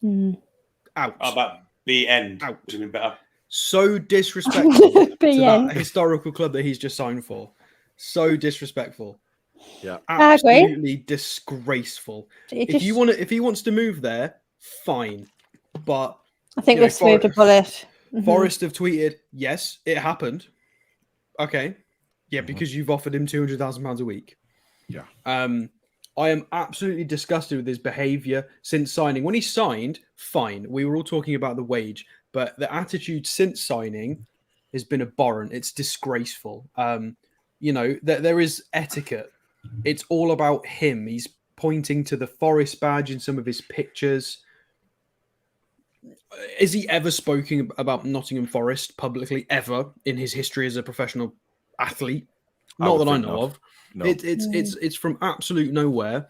Out. How about the end? Out. Would have been better. So disrespectful to that historical club that he's just signed for. So disrespectful. Yeah. Absolutely disgraceful. If he wants to move there, fine. But I think we've saved a bullet. Forest have tweeted, yes, it happened. Okay. Yeah, because you've offered him £200,000 a week. Yeah. I am absolutely disgusted with his behavior since signing. When he signed, fine. We were all talking about the wage, but the attitude since signing has been abhorrent. It's disgraceful. There is etiquette. It's all about him. He's pointing to the Forest badge in some of his pictures. Is he ever spoken about Nottingham Forest publicly ever in his history as a professional athlete? Not that I know of. No. It's from absolute nowhere.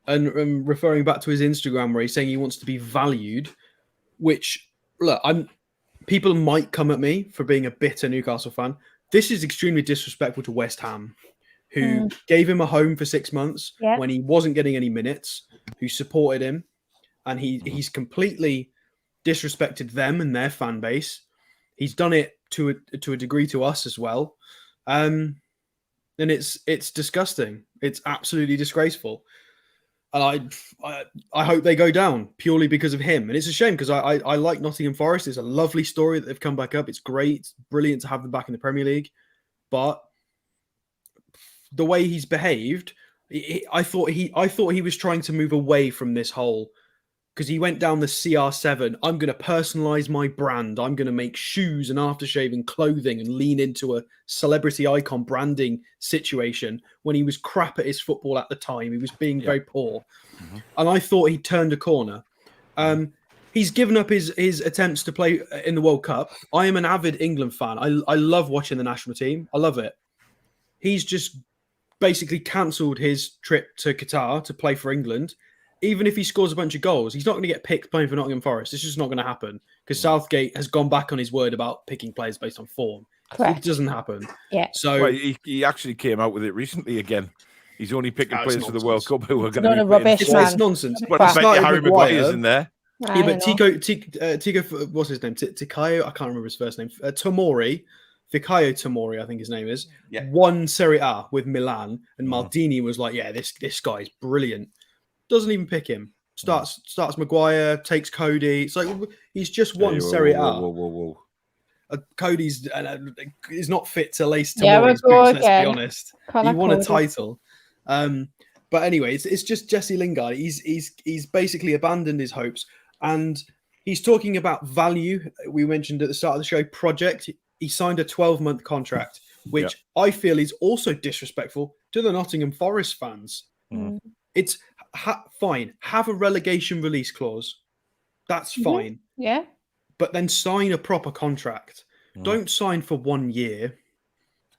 And referring back to his Instagram where he's saying he wants to be valued, which, look, people might come at me for being a bitter Newcastle fan. This is extremely disrespectful to West Ham, who gave him a home for 6 months when he wasn't getting any minutes, who supported him, and he's completely disrespected them and their fan base. He's done it to a degree to us as well, and it's disgusting. It's absolutely disgraceful, and I hope they go down purely because of him. And it's a shame because I like Nottingham Forest. It's a lovely story that they've come back up. It's great. It's brilliant to have them back in the Premier League, but the way he's behaved, I thought he was trying to move away from this whole, because he went down the CR7. I'm going to personalize my brand. I'm going to make shoes and aftershave and clothing and lean into a celebrity icon branding situation when he was crap at his football at the time. He was being very poor. And I thought he turned a corner. He's given up his attempts to play in the World Cup. I am an avid England fan. I love watching the national team. I love it. He's just basically cancelled his trip to Qatar to play for England. Even if he scores a bunch of goals, he's not going to get picked playing for Nottingham Forest. It's just not going to happen because Southgate has gone back on his word about picking players based on form. Correct. It doesn't happen. Yeah. So well, he actually came out with it recently again. He's only picking players for the World Cup who are going Not to a be rubbish it's, man. it's nonsense. But I bet Harry Maguire's in there. Yeah, but Tico, what's his name? Tikayo, I can't remember his first name. Fikayo Tomori, I think his name is. Yeah. Won Serie A with Milan, and Maldini was like, "Yeah, this guy's brilliant." Doesn't even pick him. Starts Maguire, takes Cody. It's like he's just won Serie A. Whoa. Cody's is not fit to lace Yeah, Tomori's boots. Let's be honest. He won a title. But anyway, it's just Jesse Lingard. He's basically abandoned his hopes, and he's talking about value. We mentioned at the start of the show, project. He signed a 12-month contract, which I feel is also disrespectful to the Nottingham Forest fans. It's fine. Have a relegation release clause. That's fine. Yeah. But then sign a proper contract. Don't sign for 1 year.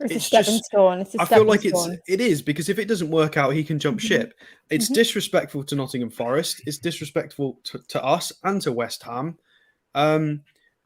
It's a stepping stone. I feel like it is, because if it doesn't work out, he can jump ship. It's disrespectful to Nottingham Forest. It's disrespectful to us and to West Ham.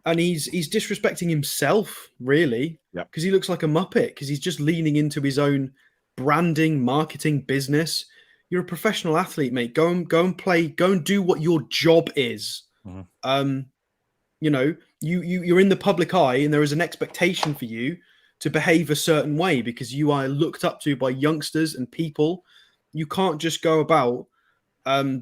And he's disrespecting himself, really, because he looks like a muppet, because he's just leaning into his own branding, marketing, business. You're a professional athlete, mate. Go and play. Go and do what your job is. You know, you're in the public eye, and there is an expectation for you to behave a certain way because you are looked up to by youngsters and people. You can't just go about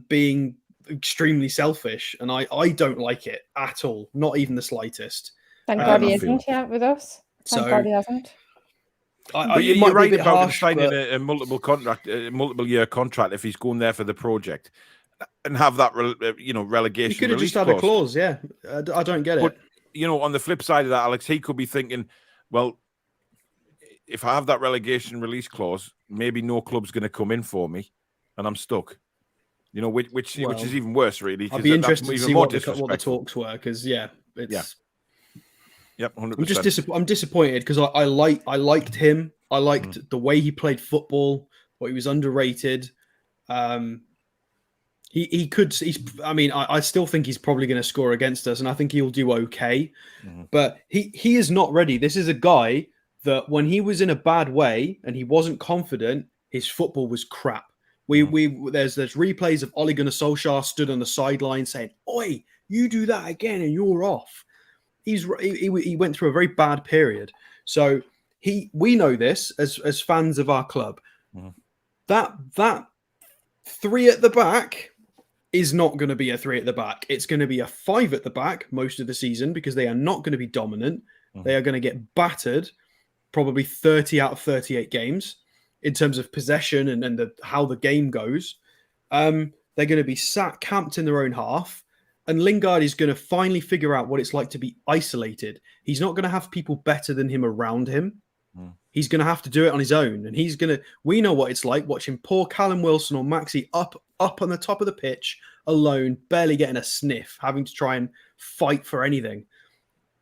being extremely selfish, and I don't like it at all, not even the slightest. Thank God he isn't with us. Thank God he hasn't. But you're right about signing a multiple year contract if he's going there for the project and have that relegation. You could have just had clause. a clause, yeah. I don't get it. But on the flip side of that, Alex, he could be thinking, well, if I have that relegation release clause, maybe no club's going to come in for me, and I'm stuck. Which is even worse, really. I'd be interested to see what the talks were, because it's. Yep, 100%. I'm disappointed because I liked him. I liked the way he played football. But he was underrated. He could. I still think he's probably going to score against us, and I think he'll do okay. But he is not ready. This is a guy that when he was in a bad way and he wasn't confident, his football was crap. There's replays of Ole Gunnar Solskjaer stood on the sideline saying, "Oi, you do that again and you're off." He went through a very bad period. So we know this as fans of our club. That 3 at the back is not going to be a 3 at the back. It's going to be a 5 at the back most of the season because they are not going to be dominant. They are going to get battered probably 30 out of 38 games in terms of possession and how the game goes. They're going to be camped in their own half. And Lingard is going to finally figure out what it's like to be isolated. He's not going to have people better than him around him. He's going to have to do it on his own. And we know what it's like watching poor Callum Wilson or Maxi up on the top of the pitch alone, barely getting a sniff, having to try and fight for anything.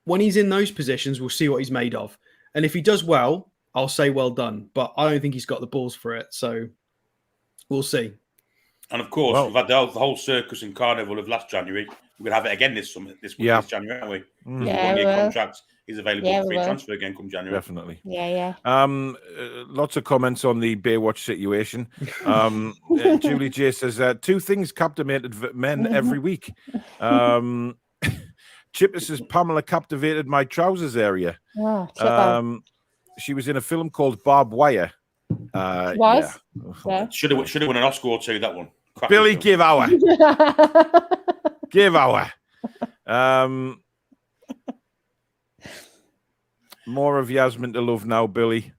When he's in those positions, we'll see what he's made of. And if he does well, I'll say well done. But I don't think he's got the balls for it. So we'll see. And of course, we've had the whole circus and carnival of last January. We're going to have it again this January, aren't we? Yeah, 1 year contract is available for free transfer again come January. Definitely. Yeah. Lots of comments on the Baywatch situation. Julie J says 2 things captivated men every week. Chipper says Pamela captivated my trousers area. She was in a film called Barbed Wire. Yeah. Should have won an Oscar or 2, that one. Billy, give our. More of Yasmin to love now, Billy.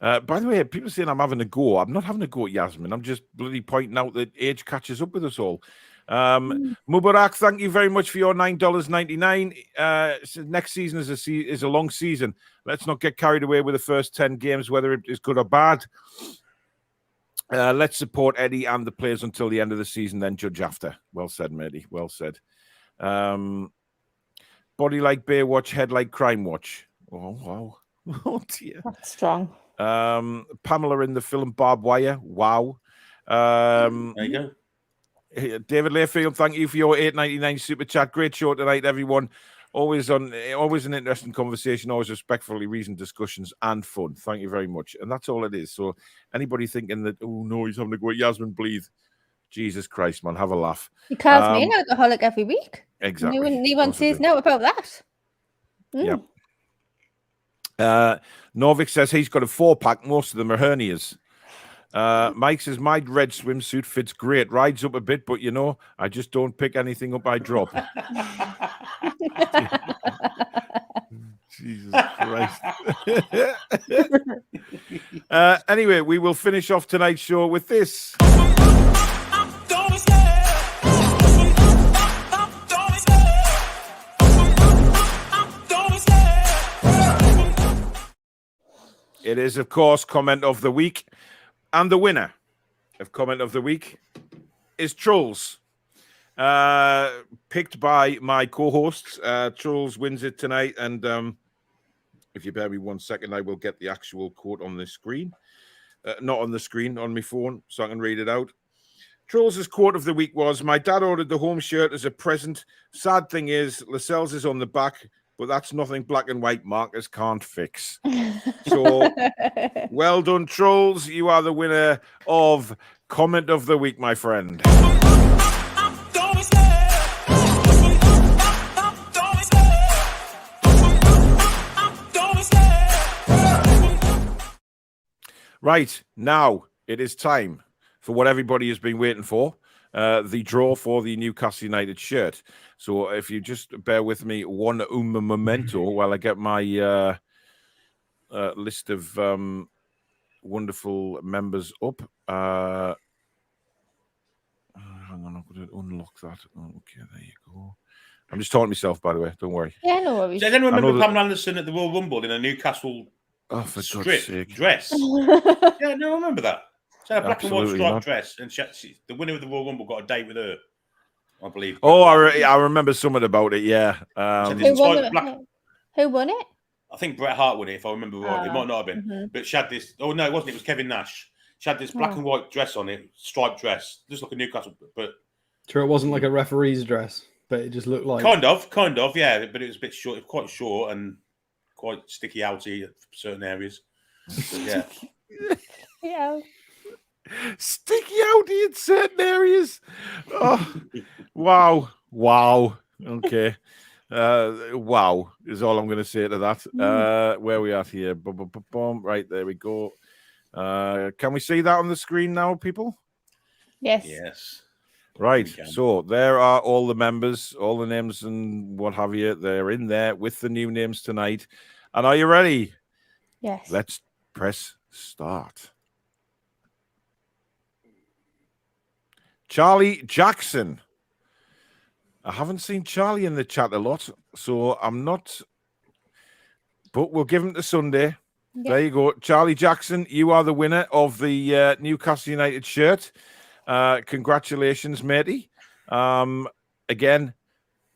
By the way, people saying I'm having a go. I'm not having a go at Yasmin. I'm just bloody pointing out that age catches up with us all. Mubarak, thank you very much for your $9.99. Next season is a long season. Let's not get carried away with the first 10 games, whether it is good or bad. Let's support Eddie and the players until the end of the season, then judge after. Well said, matey. Well said. Body like Bear Watch, head like Crime Watch. Oh, wow. Oh, dear. That's strong. Pamela in the film Barbed Wire. Wow. There you go. David Layfield, thank you for your $8.99 super chat. Great show tonight, everyone. Always an interesting conversation, always respectfully reasoned discussions and fun. Thank you very much. And that's all it is. So anybody thinking that, oh no, he's having to go at Yasmin Bleeth, Jesus Christ, man, have a laugh. He calls me an alcoholic every week. Exactly. Anyone says no about that. Yep. Norvik says he's got a 4-pack. Most of them are hernias. Mike says my red swimsuit fits great. Rides up a bit, but I just don't pick anything up I drop. Jesus Christ. Anyway, we will finish off tonight's show with this. It is, of course, comment of the week. And the winner of comment of the week is Trolls. Picked by my co-hosts. Trolls wins it tonight. And if you bear me 1 second, I will get the actual quote on the screen. Not on the screen, on my phone, so I can read it out. Trolls' quote of the week was, my dad ordered the home shirt as a present. Sad thing is, Lascelles is on the back, but that's nothing black and white markers can't fix. So, well done, Trolls. You are the winner of comment of the week, my friend. Right, now it is time for what everybody has been waiting for. The draw for the Newcastle United shirt. So if you just bear with me one momento while I get my list of wonderful members up. Hang on, I'm going to unlock that. Okay, there you go. I'm just talking to myself, by the way. Don't worry. Yeah, no worries. Does anyone remember Pamela Anderson at the Royal Rumble in a Newcastle strip dress? Yeah, no, I remember that. She had a black and white striped dress, and the winner of the Royal Rumble got a date with her, I believe. Oh, I remember something about it, yeah. Who won it? I think Bret Hart won it, if I remember right. It might not have been. Mm-hmm. But she had this... Oh, no, it wasn't. It was Kevin Nash. She had this black and white dress on it, striped dress, just like a Newcastle... But sure, it wasn't like a referee's dress, but it just looked like... Kind of, yeah. But it was a bit short, quite short and quite sticky-outy at certain areas. But, yeah. Yeah. Sticky outy in certain areas. Oh, wow. Okay. Wow is all I'm going to say to that. Where we at here? Right, there we go. Can we see that on the screen now, people? Yes. Right. So there are all the members, all the names and what have you. They're in there with the new names tonight. And are you ready? Yes. Let's press start. Charlie Jackson. I haven't seen Charlie in the chat a lot, so I'm not. But we'll give him to Sunday. Yep. There you go. Charlie Jackson, you are the winner of the Newcastle United shirt. Congratulations, matey. Again,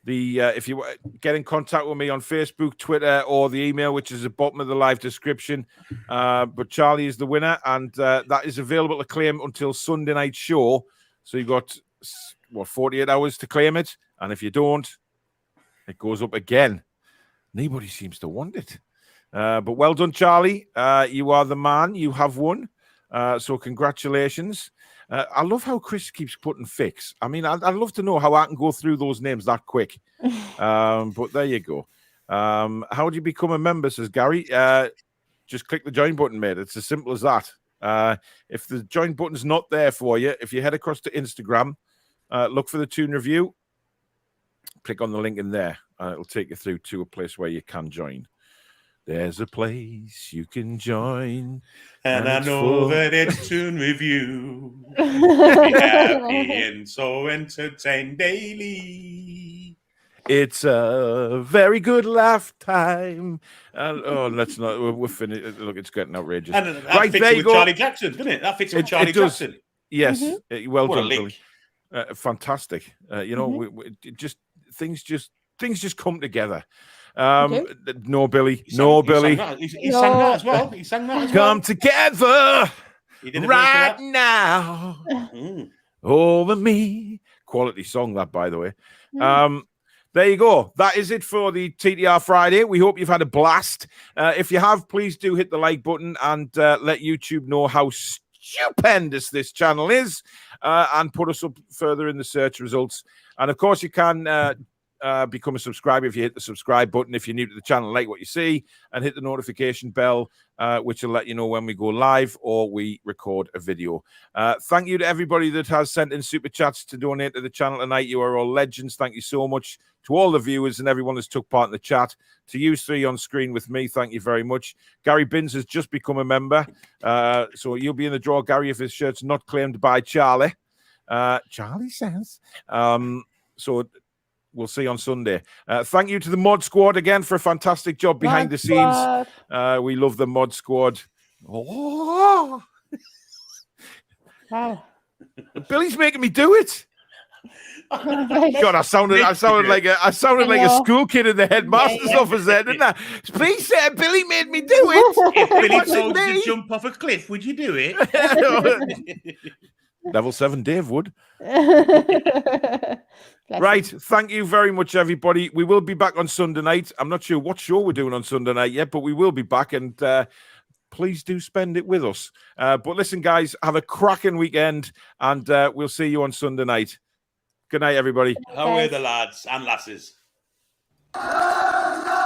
if you get in contact with me on Facebook, Twitter, or the email, which is at the bottom of the live description. But Charlie is the winner, and that is available to claim until Sunday night show. So you've got, 48 hours to claim it. And if you don't, it goes up again. Nobody seems to want it. But well done, Charlie. You are the man. You have won. So congratulations. I love how Chris keeps putting fix. I mean, I'd love to know how I can go through those names that quick. But there you go. How do you become a member, says Gary? Just click the join button, mate. It's as simple as that. If the join button's not there for you, if you head across to Instagram, look for the Toon Review, click on the link in there. It'll take you through to a place where you can join. There's a place you can join. And I it's know full. that it's Toon Review. Be happy and so entertained daily. It's a very good laugh time. Let's not. We're finished. Look, it's getting outrageous. And that Right, fits there in you with go. Charlie Jackson, doesn't it? That fits in with Charlie Jackson. Yes. Well What a done, link. Billy. Fantastic. Things just come together. No, Billy. He Billy. sang that as well. He sang that as well. Come together He did a verse of right that. now. Mm. Over me. Quality song, that, by the way. There you go. That is it for the TTR Friday. We hope you've had a blast. If you have, please do hit the like button and let YouTube know how stupendous this channel is and put us up further in the search results. And of course, you can become a subscriber if you hit the subscribe button. If you're new to the channel, like what you see, and hit the notification bell, which will let you know when we go live or we record a video. Thank you to everybody that has sent in super chats to donate to the channel tonight. You are all legends. Thank you so much to all the viewers and everyone that's took part in the chat. To you three on screen with me, thank you very much. Gary Binns has just become a member, so you'll be in the draw, Gary, if his shirt's not claimed by Charlie. Charlie says. So we'll see you on Sunday. Thank you to the mod squad again for a fantastic job behind the scenes. We love the mod squad. Oh. Wow. Billy's making me do it. God, I sounded like a school kid in the headmaster's office there, didn't I? Please, Billy made me do it. If Billy told you to jump off a cliff, would you do it? Level 7 Dave would. Right. Thank you very much, everybody. We will be back on Sunday night. I'm not sure what show we're doing on Sunday night yet, but we will be back, and please do spend it with us. But listen, guys, have a cracking weekend, and we'll see you on Sunday night. Good night, everybody. How are the lads and lasses? Oh, no.